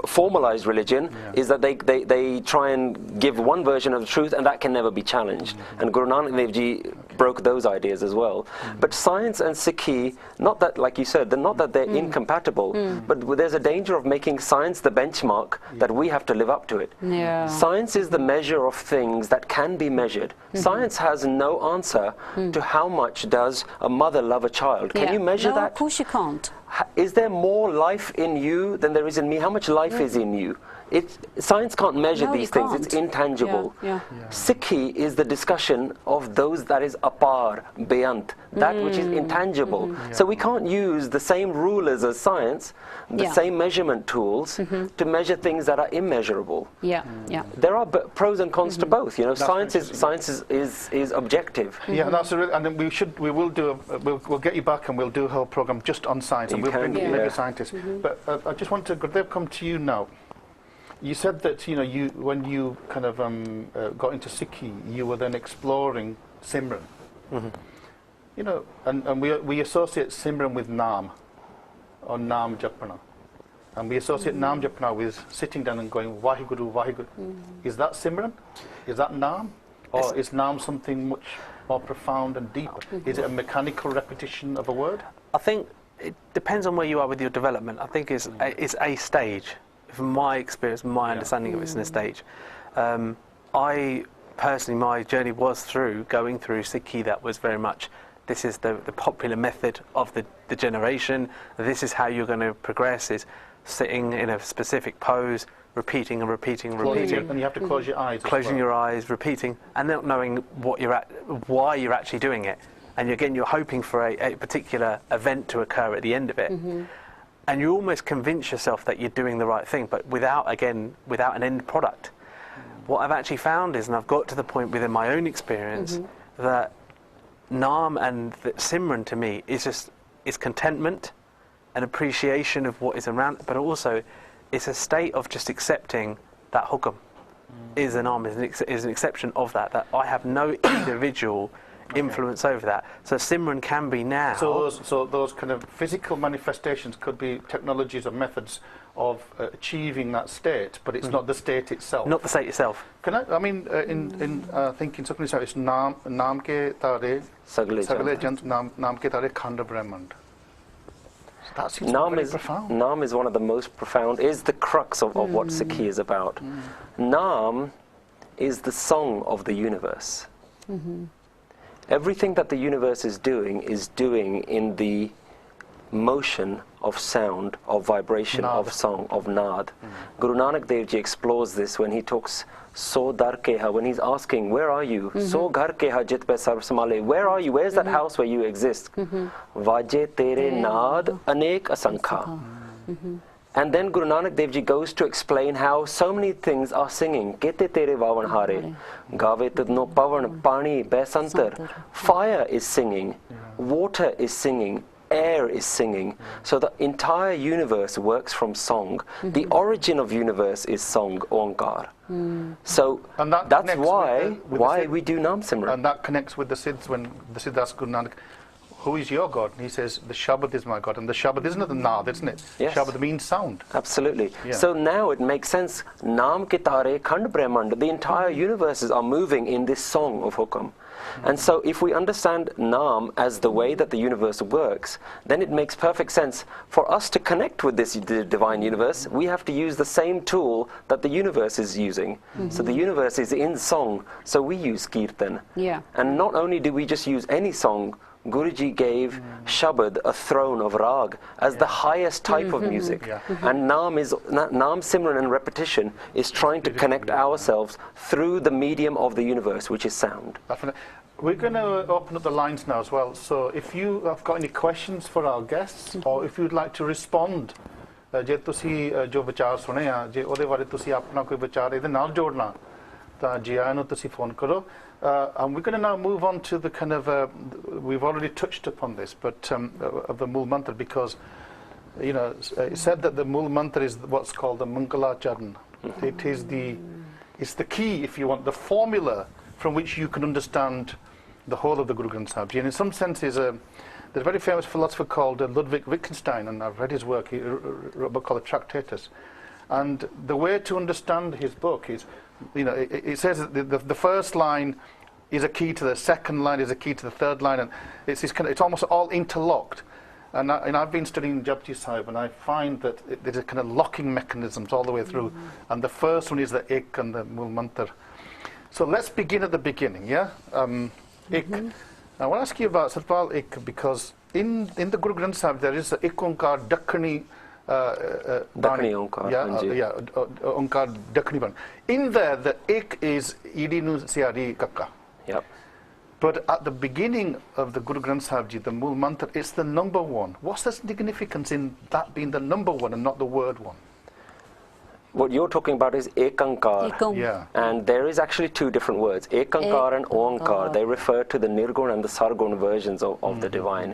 formalized religion, is that they try and give one version of the truth, and that can never be challenged. And Guru Nanak Dev Ji broke those ideas as well. But science and Sikhi, not that, like you said, not that they're incompatible, but there's a danger of making science the benchmark that we have to live up to it.
Yeah.
Science is the measure of things that can be measured. Science has no answer to how much does a mother love a child. Can
Yeah.
you measure
No,
that?
of course you can't.
Is there more life in you than there is in me? How much life is in you? Science can't measure
No,
these
you
things. It's
can't.
intangible.
Yeah.
Sikhi is the discussion of those that is apar, beyant, that which is intangible. So we can't use the same rulers as science, the
Yeah.
same measurement tools to measure things that are immeasurable.
Yeah. Yeah.
There are pros and cons to both. You know, science is objective.
Yeah, that's a and then we'll get you back and we'll do a whole program just on science, and
You
we'll
can,
bring
yeah.
maybe scientists. But I just want to, Gurdev, come to you now. You said that when you kind of got into Sikhi, you were then exploring Simran. You know, and we associate Simran with Naam, or Naam Japana. And we associate Naam Japana with sitting down and going, Vaheguru, Vaheguru. Is that Simran? Is that Naam? Or is Naam something much more profound and deeper? Is it a mechanical repetition of a word?
I think it depends on where you are with your development. I think it's a stage. From my experience, my understanding of it's in a stage. I personally, my journey was going through Sikhi that was very much, this is the popular method of the generation, this is how you're going to progress, is sitting in a specific pose, repeating and repeating and repeating.
And you have to close your eyes.
Closing your eyes, repeating, and not knowing why you're actually doing it. And again, you're hoping for a particular event to occur at the end of it. And you almost convince yourself that you're doing the right thing, but without an end product. What I've actually found is, and I've got to the point within my own experience, that Naam and Simran to me is contentment, an appreciation of what is around, but also it's a state of just accepting that hukam is an Naam, is an exception of that I have no individual influence over that. So Simran can be now.
So those kind of physical manifestations could be technologies or methods of achieving that state, but it's not the state itself.
Not the state itself.
Can I mean, in thinking something like it's naam ke tare sagle jant naam ke tare khand brahmand. That seems very profound.
Naam is one of the most profound, is the crux of what Sikhi is about. Naam is the song of the universe. Everything that the universe is doing in the motion of sound, of vibration, of song, of naad. Guru Nanak Dev Ji explores this when he talks So dar keha, when he's asking, where are you? So ghar keha jit pe sarv samale, where are you? Where's that house where you exist? Vaje tere naad anek asankha. And then Guru Nanak Dev Ji goes to explain how so many things are singing. Kete tere vavan hare, gave tudno pavan, pani, besantar. Fire is singing, water is singing, air is singing. So the entire universe works from song. The origin of universe is song, Onkar. So that's why we do Naam Simran.
And that connects with the Siddhs when the Siddh asks Guru Nanak, who is your God? And he says, the Shabad is my God. And the Shabad isn't the Naad, isn't it?
Yes.
Shabad means sound.
Absolutely.
Yeah.
So now it makes sense. Naam ke tare khand brahmand. The entire universes are moving in this song of Hukam. And so if we understand Naam as the way that the universe works, then it makes perfect sense for us to connect with this divine universe. We have to use the same tool that the universe is using. So the universe is in song, so we use Kirtan.
Yeah.
And not only do we just use any song, Guruji gave Shabad a throne of Rag as the highest type of music. And Naam Simran and repetition is trying to connect ourselves through the medium of the universe, which is sound.
Definitely. We're going to open up the lines now as well. So if you have got any questions for our guests, or if you'd like to respond, ਜੇ ਤੁਸੀਂ ਜੋ ਵਿਚਾਰ ਸੁਣੇ ਆ ਜੇ ਉਹਦੇ ਬਾਰੇ ਤੁਸੀਂ ਆਪਣਾ ਕੋਈ ਵਿਚਾਰ ਇਹਦੇ ਨਾਲ ਜੋੜਨਾ ਤਾਂ ਜੀ ਆਇਆਂ ਨੂੰ ਤੁਸੀਂ phone ਕਰੋ. And we're going to now move on to the kind of, we've already touched upon this, but of the Mool Mantra, because, you know, it said that the Mool Mantra is what's called the Mangala Charan. It is it's the key, if you want, the formula from which you can understand the whole of the Guru Granth Sahib Ji. And in some senses, there's a very famous philosopher called Ludwig Wittgenstein, and I've read his work. He wrote a book called Tractatus. And the way to understand his book is, you know, it says that the first line is a key to the second line, is a key to the third line, and it's almost all interlocked. And I've been studying Japji Sahib, and I find that there's a kind of locking mechanisms all the way through. And the first one is the Ik and the Mool Mantra. So let's begin at the beginning, yeah? Ik. I want to ask you about Satpal Ik, because in the Guru Granth Sahib there is the Ik Onkar Dakkani
Dakkani Onkar.
Onkar Dakkani Bani. In there, the Ik is Idinu Siari Kakka.
Yep.
But at the beginning of the Guru Granth Sahib Ji, the Mool Mantra, it's the number one. What's the significance in that being the number one and not the word one?
What you're talking about is Ekankar.
Yeah.
And there is actually two different words, Ekankar and Oankar. They refer to the Nirgun and the Sargun versions of the divine.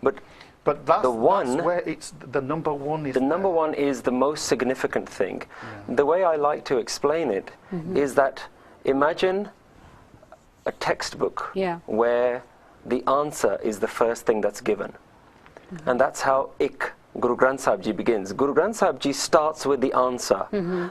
But
that's
one,
where it's the number one is.
The number one is the most significant thing. The way I like to explain it is that imagine a textbook where the answer is the first thing that's given. And that's how Ik, Guru Granth Sahib Ji begins. Guru Granth Sahib Ji starts with the answer.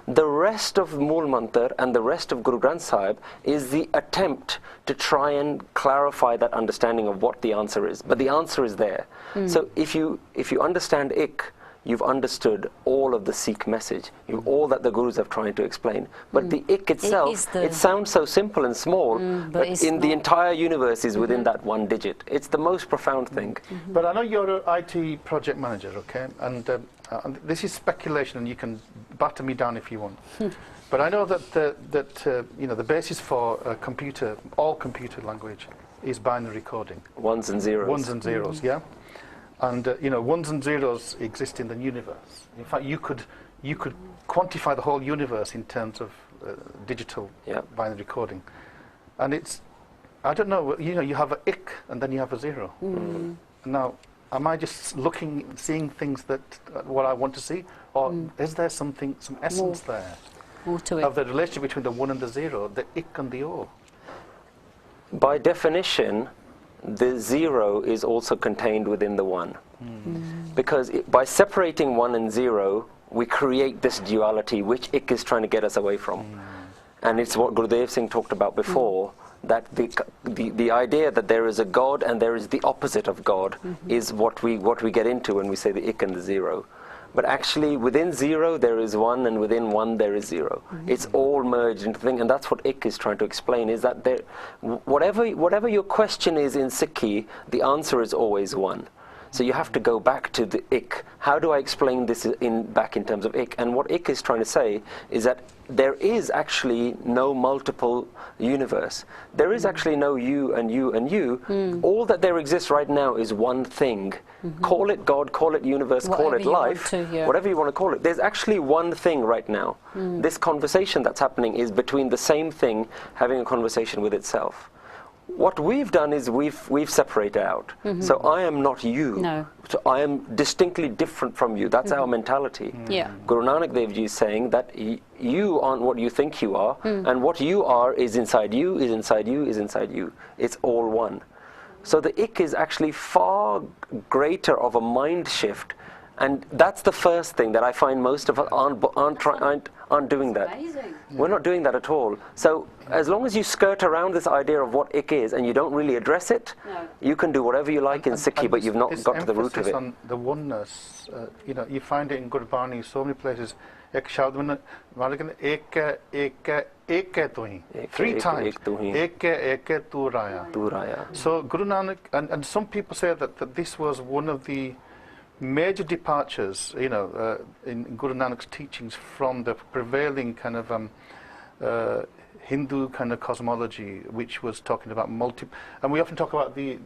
The rest of Mool Mantra and the rest of Guru Granth Sahib is the attempt to try and clarify that understanding of what the answer is. But the answer is there. So if you understand Ik, you've understood all of the Sikh message, all that the Gurus have tried to explain. But the Ik itself, it sounds so simple and small, but in the entire universe is within that one digit. It's the most profound thing.
But I know you're an IT project manager, okay? And this is speculation, and you can batter me down if you want. But I know that you know, the basis for all computer language is binary coding.
Ones and zeros.
Ones and zeros, yeah. And you know, ones and zeros exist in the universe. In fact, you could quantify the whole universe in terms of digital binary coding. And it's, I don't know, you know, you have an Ik and then you have a zero. Now, am I just seeing things that what I want to see, or is there some essence there
more to it
of the relationship between the one and the zero, the Ik and the O?
By definition, the zero is also contained within the one. Because by separating one and zero, we create this duality which Ik is trying to get us away from. And it's what Gurudev Singh talked about before, that the idea that there is a God and there is the opposite of God is what we get into when we say the Ik and the zero. But actually within zero there is one, and within one there is zero. It's all merged into the thing, and that's what Ik is trying to explain, is that whatever your question is in Sikhi, the answer is always one. So you have to go back to the Ik. How do I explain this back in terms of Ik? And what Ik is trying to say is that there is actually no multiple universe. There is actually no you and you and you. All that there exists right now is one thing. Call it God, call it universe, call it life, whatever you want to call it. There's actually one thing right now. This conversation that's happening is between the same thing having a conversation with itself. What we've done is we've separated out. So I am not you.
No.
So I am distinctly different from you. That's our mentality. Guru Nanak Dev Ji is saying that you aren't what you think you are, and what you are is inside you, is inside you, is inside you. It's all one. So the Ik is actually far greater of a mind shift, and that's the first thing that I find most of us aren't doing that.
amazing.
We're not doing that at all. So as long as you skirt around this idea of what Ik is and you don't really address it, you can do whatever you like in Sikhi, but you've not got to the root of it.
On the oneness, you know, you find it in Gurbani, so many places. Ek shabd ek tu hi. 3 times. Ek tu raya. So Guru Nanak, and some people say that this was one of the major departures, you know, in Guru Nanak's teachings from the prevailing kind of Hindu kind of cosmology, which was talking about and we often talk about the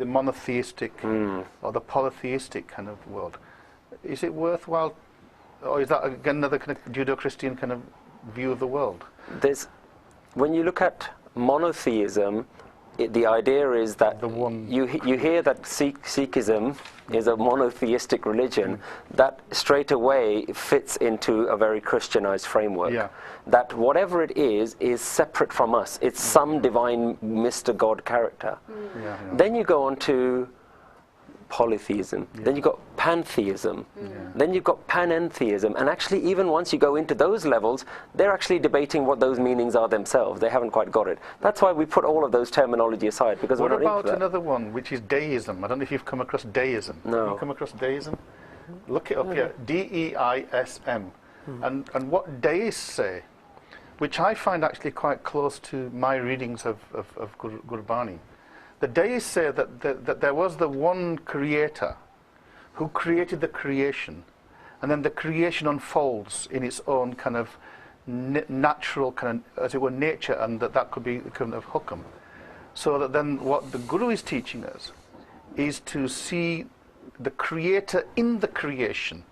monotheistic or the polytheistic kind of world. Is it worthwhile, or is that again another kind of Judeo-Christian kind of view of the world?
when you look at monotheism, the idea is that
The one.
you hear that Sikhism is a monotheistic religion that straight away fits into a very Christianized framework.
Yeah.
That whatever it is separate from us. It's some divine Mr. God character.
Yeah.
Then you go on to polytheism, then you've got pantheism, then you've got panentheism, and actually even once you go into those levels, they're actually debating what those meanings are themselves. They haven't quite got it. That's why we put all of those terminology aside, because
What
we're not
about
into that.
another one, which is deism? I don't know if you've come across deism.
No.
Have you come across deism? Look it up here, D-E-I-S-M. And what deists say, which I find actually quite close to my readings of Gurbani, the deists say that there was the one creator who created the creation, and then the creation unfolds in its own kind of natural kind of, as it were, nature, and that could be kind of hukam. So that then what the Guru is teaching us is to see the creator in the creation,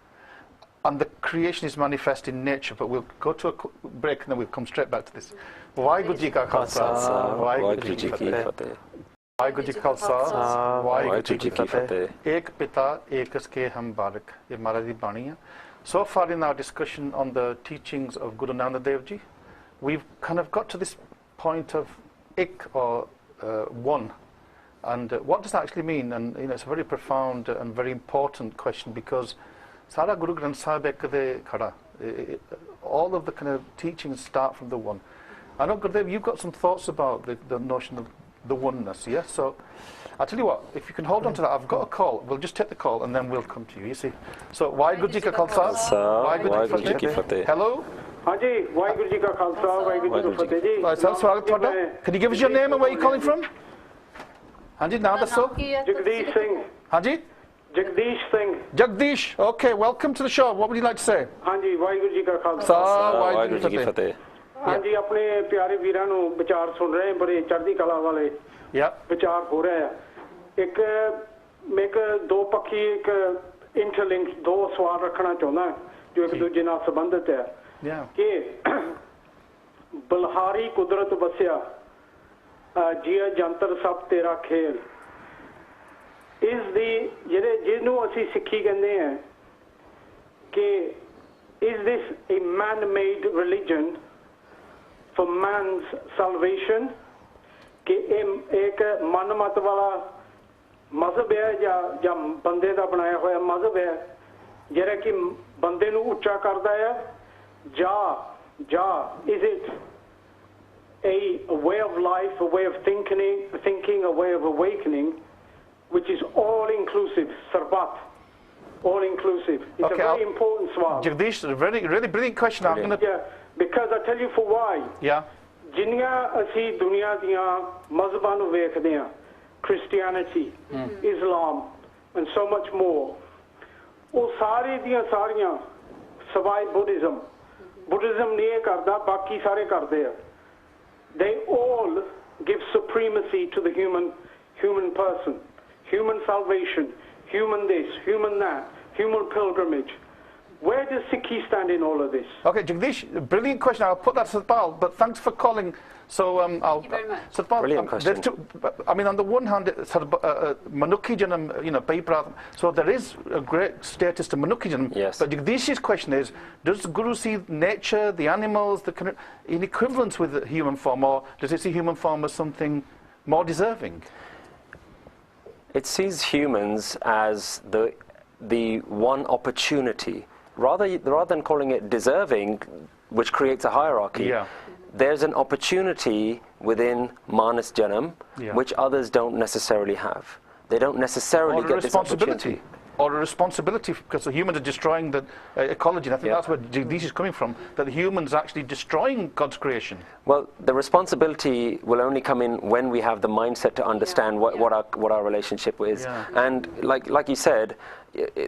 and the creation is manifest in nature. But we'll go to a break and then we'll come straight back to this. Waheguru Ji Ka Khalsa, Waheguru Ji Ki Fateh. Waheguru Ji Ka Khalsa, Waheguru Ji Ki Fateh. Ek Pita, Ekas Ke Hum Barak. Ye Maharaj Di Bani hai. So far in our discussion on the teachings of Guru Nanak Dev Ji, we've kind of got to this point of ik, or one. And what does that actually mean? And it's a very profound and very important question, because Sara Guru Granth Sahib ekde khada. All of the kind of teachings start from the one. I know, Gurudev, you've got some thoughts about the notion of the oneness, yes? So I'll tell you what, if you can hold on to that, I've got a call. We'll just take the call and then we'll come to you see. So, Waheguru Ji Ka Khalsa, Waheguru Ji Ki Fateh. Hello?
ਹਾਂਜੀ ਵਾਹਿਗੁਰੂ ਜੀ ਕਾ ਖਾਲਸਾ ਵਾਹਿਗੁਰੂ ਜੀ ਕੀ ਫਤਿਹ ਜੀ
Right, sir, swagat ਤੁਹਾਡਾ. Can you give us your name and where you're calling from? ਹਾਂਜੀ, ਨਾਮ ਦੱਸੋ.
ਜਗਦੀਸ਼ ਸਿੰਘ
ਹਾਂਜੀ?
Jagdish Singh
Jagdish, okay, welcome to the show. What would you like to say?
ਹਾਂਜੀ ਵਾਹਿਗੁਰੂ ਜੀ ਕਾ Khalsa
Sir,
Waheguru Ji Ki Fateh.
ਹਾਂਜੀ ਆਪਣੇ ਪਿਆਰੇ ਵੀਰਾਂ ਨੂੰ ਵਿਚਾਰ ਸੁਣ ਰਹੇ ਬੜੇ ਚੜ੍ਹਦੀ ਕਲਾ ਵਾਲੇ
Yeah.
ਵਿਚਾਰ ਹੋ ਰਹੇ ਆ ਇੱਕ ਮੈਂ ਇੱਕ ਦੋ ਪੱਖੀ ਇੱਕ ਇੰਟਰਲਿੰਕ ਦੋ ਸਵਾਲ ਰੱਖਣਾ ਚਾਹੁੰਦਾ ਜੋ ਇੱਕ ਦੂਜੇ ਨਾਲ ਸੰਬੰਧਿਤ ਹੈ
Yeah.
ਕਿ ਬਲਹਾਰੀ ਕੁਦਰਤ ਵਸਿਆ ਜੀਆ ਜੰਤਰ ਸਭ ਤੇਰਾ ਖੇਲ ਇਸ ਦੀ ਜਿਹੜੇ ਜਿਹਨੂੰ ਅਸੀਂ ਸਿੱਖੀ ਕਹਿੰਦੇ ਆ ਕਿ is this a man-made religion for man's salvation ਕਿ ਇਹ ਇੱਕ ਮਨਮਤ ਵਾਲਾ ਮਜ਼ਹਬ ਹੈ ਜਾਂ ਬੰਦੇ ਦਾ ਬਣਾਇਆ ਹੋਇਆ ਮਜ਼ਹਬ ਹੈ ਜਿਹੜਾ ਕਿ ਬੰਦੇ ਨੂੰ ਉੱਚਾ ਕਰਦਾ ਹੈ ਜਾਂ is it a way of life, a way of thinking, a way of awakening, which is all-inclusive, sarbat, all-inclusive. It's
Okay,
a very important swal.
Jagdish, really brilliant question. I'm going to...
Yeah, because I tell you for why.
Yeah.
ਜਿੰਨੀਆਂ ਅਸੀਂ ਦੁਨੀਆ ਦੀਆਂ ਮਜ਼ਹਬਾਂ ਨੂੰ ਵੇਖਦੇ ਹਾਂ, Christianity, Islam, and so much more, ਉਹ ਸਾਰੇ ਦੀਆਂ ਸਾਰੀਆਂ ਸਵਾਏ Buddhism ਨਹੀਂ ਇਹ ਕਰਦਾ, ਬਾਕੀ ਸਾਰੇ ਕਰਦੇ ਆ. They all give supremacy to the human person, human salvation, human this, human that, human pilgrimage. Where does Sikhi stand in all of this?
Okay, Jagdish, brilliant question. I'll put that to Satpal, but thanks for calling. So I'll...
Thank you very much.
Satpal,
Brilliant question.
I mean, on the one hand, Manukhi Janam, Paiprath, so there is a great status to Manukhi Janam.
Yes.
But Jagdish's question is, does Guru see nature, the animals, in equivalence with the human form, or does it see human form as something more deserving?
It sees humans as the one opportunity. Rather than calling it deserving, which creates a hierarchy,
Yeah.
there's an opportunity within Manas Janam,
Yeah.
which others don't necessarily have. They don't necessarily
Or a
get this opportunity.
responsibility. Or a responsibility, because the humans are destroying the ecology. And I think
Yeah.
that's where Jagdish is coming from, that the humans are actually destroying God's creation.
Well, the responsibility will only come in when we have the mindset to understand what our relationship is.
Yeah.
And like you said,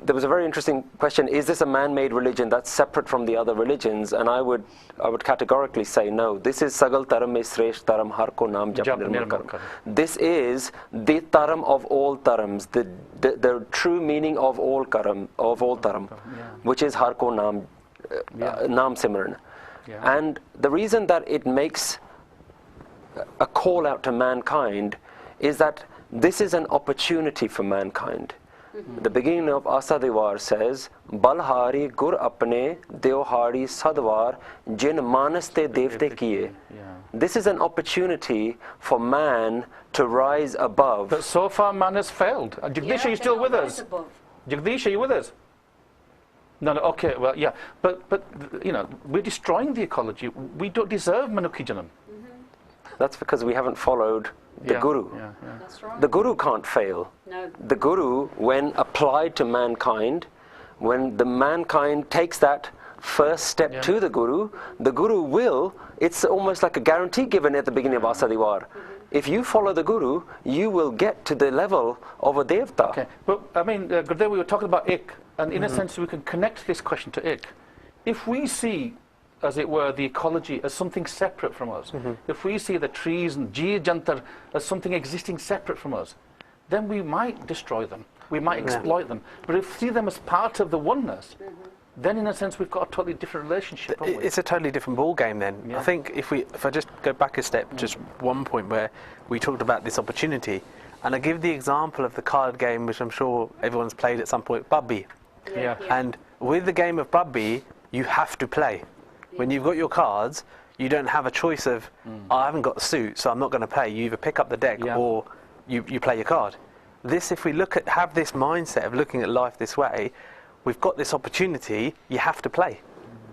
there was a very interesting question: is this a man-made religion that's separate from the other religions? And I would categorically say no. This is Sagal Taram me Sresh Taram Har Ko Naam Jap Nirmal Karam. This is the Taram of all Tarams, the true meaning of all Taram, which is Har Ko Naam, Naam Simran.
Yeah.
And the reason that it makes a call out to mankind is that this is an opportunity for mankind. The beginning of Asadiwar says, Balhari gur apne deohari sadwar jin manaste devte kiye. This is an opportunity for man to rise above.
But so far man has failed. Jagdish, are you still with us? Jagdish, are you with us? No, no, okay, well, yeah. But you know, we're destroying the ecology. We don't deserve Manuki Janam.
That's because we haven't followed the Guru.
That's right.
The Guru can't fail.
No.
The Guru, when applied to mankind, when the mankind takes that first step to the Guru will, it's almost like a guarantee given at the beginning of Asadiwar. If you follow the Guru, you will get to the level of a Devta.
Okay, well, I mean, Gurudev, we were talking about Ik, and in a sense we can connect this question to Ik. If we see, as it were, the ecology as something separate from us, if we see the trees and Jiya Jantar as something existing separate from us, then we might destroy them, we might exploit them. But if we see them as part of the oneness, then in a sense we've got a totally different relationship, haven't we?
It's a totally different ball game then. I think if I just go back a step, just one point where we talked about this opportunity, and I give the example of the card game, which I'm sure everyone's played at some point, Babbi. And with the game of Babbi, you have to play. When you've got your cards, you don't have a choice of, I haven't got the suit, so I'm not going to play. You either pick up the deck or you play your card. This, if we have this mindset of looking at life this way, we've got this opportunity, you have to play.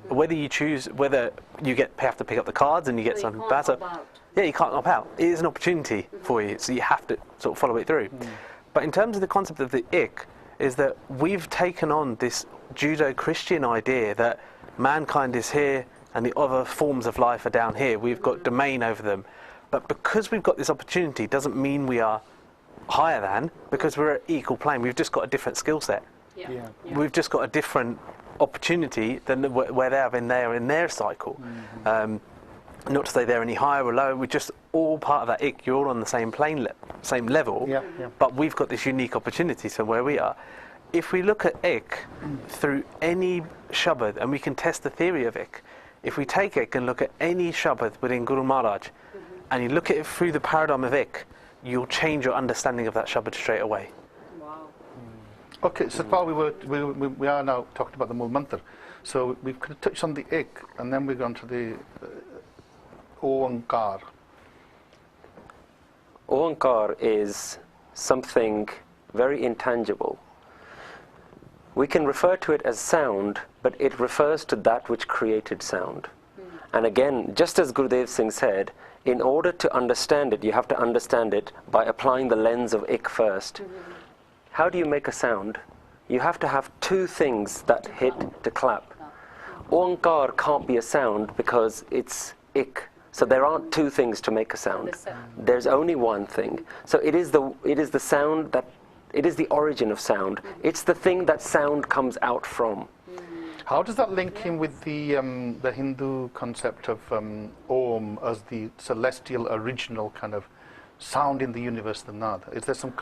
Whether you choose, whether you have to pick up the cards and you get some better. Yeah, you can't opt out. It is an opportunity for you, so you have to sort of follow it through. But in terms of the concept of the Ik, is that we've taken on this Judeo-Christian idea that mankind is here and the other forms of life are down here. We've got domain over them. But because we've got this opportunity doesn't mean we are higher than, because we're at equal plane. We've just got a different skill set. We've just got a different opportunity than where they have in their cycle. Not to say they're any higher or lower, we're just all part of that Ik. You're all on the same plane, same level, but we've got this unique opportunity from where we are. If we look at Ik through any Shabad, and we can test the theory of Ik, if we take Ik and look at any Shabad within Guru Maharaj, and you look at it through the paradigm of Ik, you'll change your understanding of that Shabad straight away.
Wow.
Okay, so far we are now talking about the Mool Mantar. So we've kind of touched on the Ik, and then we've gone to the Oankar.
Oankar is something very intangible. We can refer to it as sound, but it refers to that which created sound. And again, just as Gurudev Singh said, in order to understand it, you have to understand it by applying the lens of Ik first. How do you make a sound? You have to have two things that hit to clap. Oankar can't be a sound because it's Ik. So there aren't two things to make a sound. There's only one thing. So it is the sound that, it is the origin of sound. It's the thing that sound comes out from.
How does that link in with the Hindu concept of Om as the celestial original kind of sound in the universe, the Nad? Is there some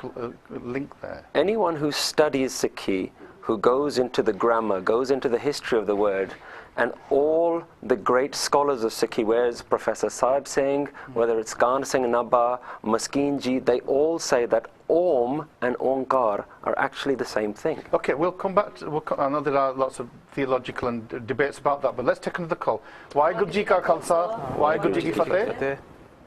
link there?
Anyone who studies Sikhi, who goes into the grammar, goes into the history of the word, and all the great scholars of Sikhi, whether it's Professor Sahib Singh, whether it's Ghan Singh Nabha, Maskeen Ji, they all say that Om and Onkar are actually the same thing.
Okay, we'll come back to, I know there are lots of theological and debates about that, but let's take another call. Waheguru Ji Ka Khalsa, Waheguru Ji Ki Fateh.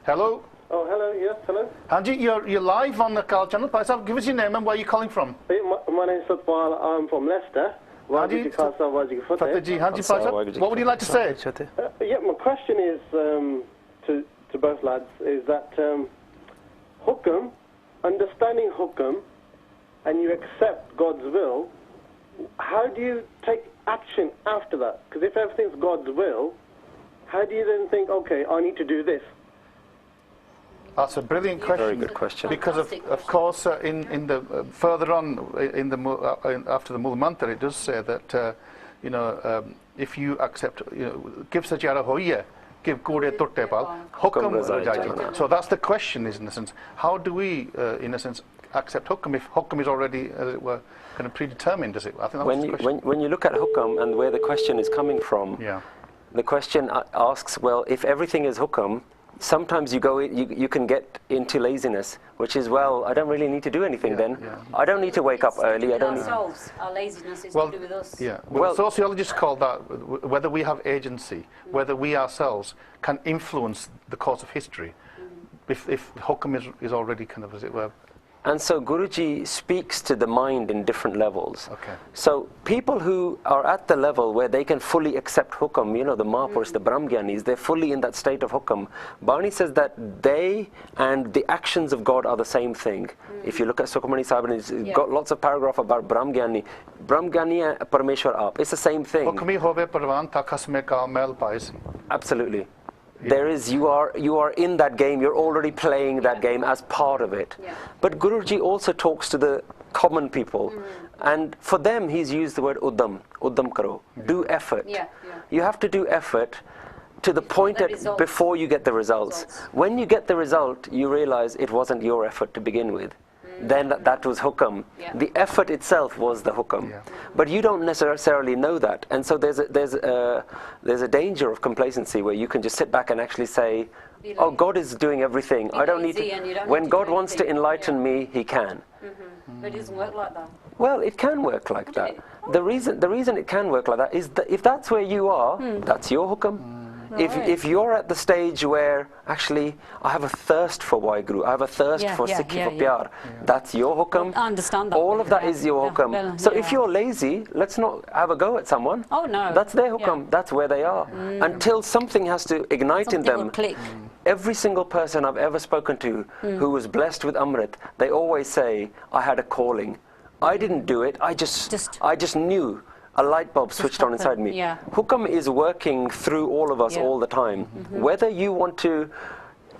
Hello?
Oh, hello, yes, hello.
Hanji, you're live on the Kal channel. Bhai Sahab, give us your name and where are you calling from?
My name is Satpal, I'm from Leicester.
Hanji, Fateh Ji, Hanji Bhai Sahab, what would you like to say?
Yeah, my question is to both lads, is that Hukam, understanding Hukam, and you accept God's will, how do you take action after that? Because if everything's God's will, how do you then think, okay, I need to do this?
That's a brilliant question.
Very good question.
Because of course, in the further on in the after the Mool Mantar, it does say that if you accept, give sajara hoiye, give kure turte pal, hukam rajai. So that's the question, is in a sense, how do we, in a sense, accept hukam if hukam is already, as it were, kind of predetermined? Does it? I think that was the question.
When you look at hukam and where the question is coming from, the question asks, well, if everything is hukam, sometimes you can get into laziness, which is, well, I don't really need to do anything then.
yeah.
I don't need to wake up
It's to do
early. I
with
don't need.
ourselves. Our laziness is
Well,
to do with us.
yeah.
Well-
Well, sociologists call that whether we have agency, whether we ourselves can influence the course of history. If hukam is already kind of, as it were.
And so Guruji speaks to the mind in different levels.
Okay.
So people who are at the level where they can fully accept hukam, you know, the Mahapurush, the Brahmgyanis, they're fully in that state of hukam. Bani says that they and the actions of God are the same thing. If you look at Sukhmani Sahib, he's got lots of paragraph about Brahmgyani. Brahmgyani and Parameshwar Aap. It's the same thing.
Hukmi hove parwan ta khasme ka mel pais.
Absolutely. There is, you are in that game, you're already playing that game as part of it.
Yeah.
But Guruji also talks to the common people. And for them, he's used the word uddam karo, do effort.
Yeah, yeah.
You have to do effort to the point
the
that
results.
before you get the results. When you get the result, you realize it wasn't your effort to begin with. Then that was hukam.
Yeah.
The effort itself was the hukam.
Yeah.
But you don't necessarily know that. And so there's a danger of complacency where you can just sit back and actually say,
Be
oh,
lazy.
God is doing everything. I don't need
lazy and you
to.
don't
When
need to
God
do
wants to
anything.
enlighten me, He can.
But it doesn't work like that.
Well, it can work like that.
it?
The reason it can work like that is that if that's where you are, that's your hukam.
Right.
If you're at the stage where actually I have a thirst for Waheguru, I have a thirst
Yeah,
for
yeah,
Sikhi,
yeah,
for
yeah.
pyar, that's your hukam.
I understand that.
All of that
Yeah,
is your
yeah,
hukam.
well,
So if
yeah.
you're lazy, let's not have a go at someone.
Oh, no.
That's their hukam.
Yeah.
That's where they are. Until something has to ignite in
Something
them.
will click.
Every single person I've ever spoken to who was blessed with Amrit, they always say, I had a calling. I didn't do it, I just knew. A light bulb switched on inside me.
Yeah.
Hukam is working through all of us
Yeah.
all the time. Whether you want to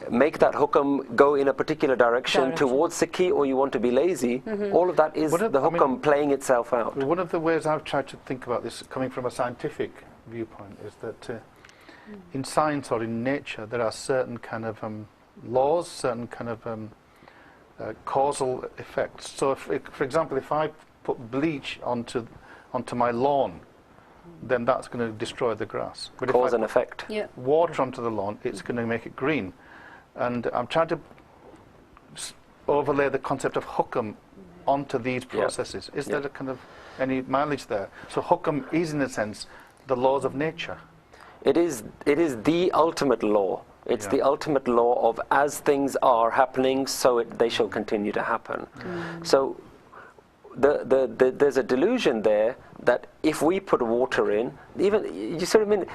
make that hukam go in a particular direction towards Sikhi or you want to be lazy, all of that is
What if-
the
I mean-
hukam playing itself out.
One of the ways I've tried to think about this, coming from a scientific viewpoint, is that in science or in nature there are certain kind of laws, certain kind of causal effects. So, for example, if I put bleach onto my lawn, then that's going to destroy the grass. But
Cause
if I
and effect.
Yeah.
put water onto the lawn, it's going to make it green. And I'm trying to overlay the concept of hukam onto these processes. Is there a kind of any mileage there? So hukam is, in a sense, the laws of nature.
It is the ultimate law. It's
Yeah.
the ultimate law of as things are happening, so they shall continue to happen. So there's a delusion there that if we put water in, even you sort of mean.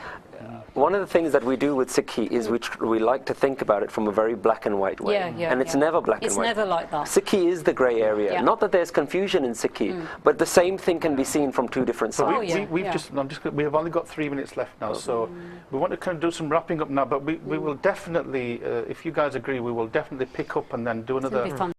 One of the things that we do with Sikhi is we like to think about it from a very black and white way.
Yeah, yeah,
and it's
yeah.
never black
It's
and white.
never like that.
Sikhi is the grey area.
Yeah.
Not that there's confusion in Sikhi, but the same thing can be seen from two different
So
sides.
Oh, yeah,
we've
yeah.
we've only got 3 minutes left now, so we want to kind of do some wrapping up now. But we will definitely, if you guys agree, we will definitely pick up and then do
It'll be
another
fun.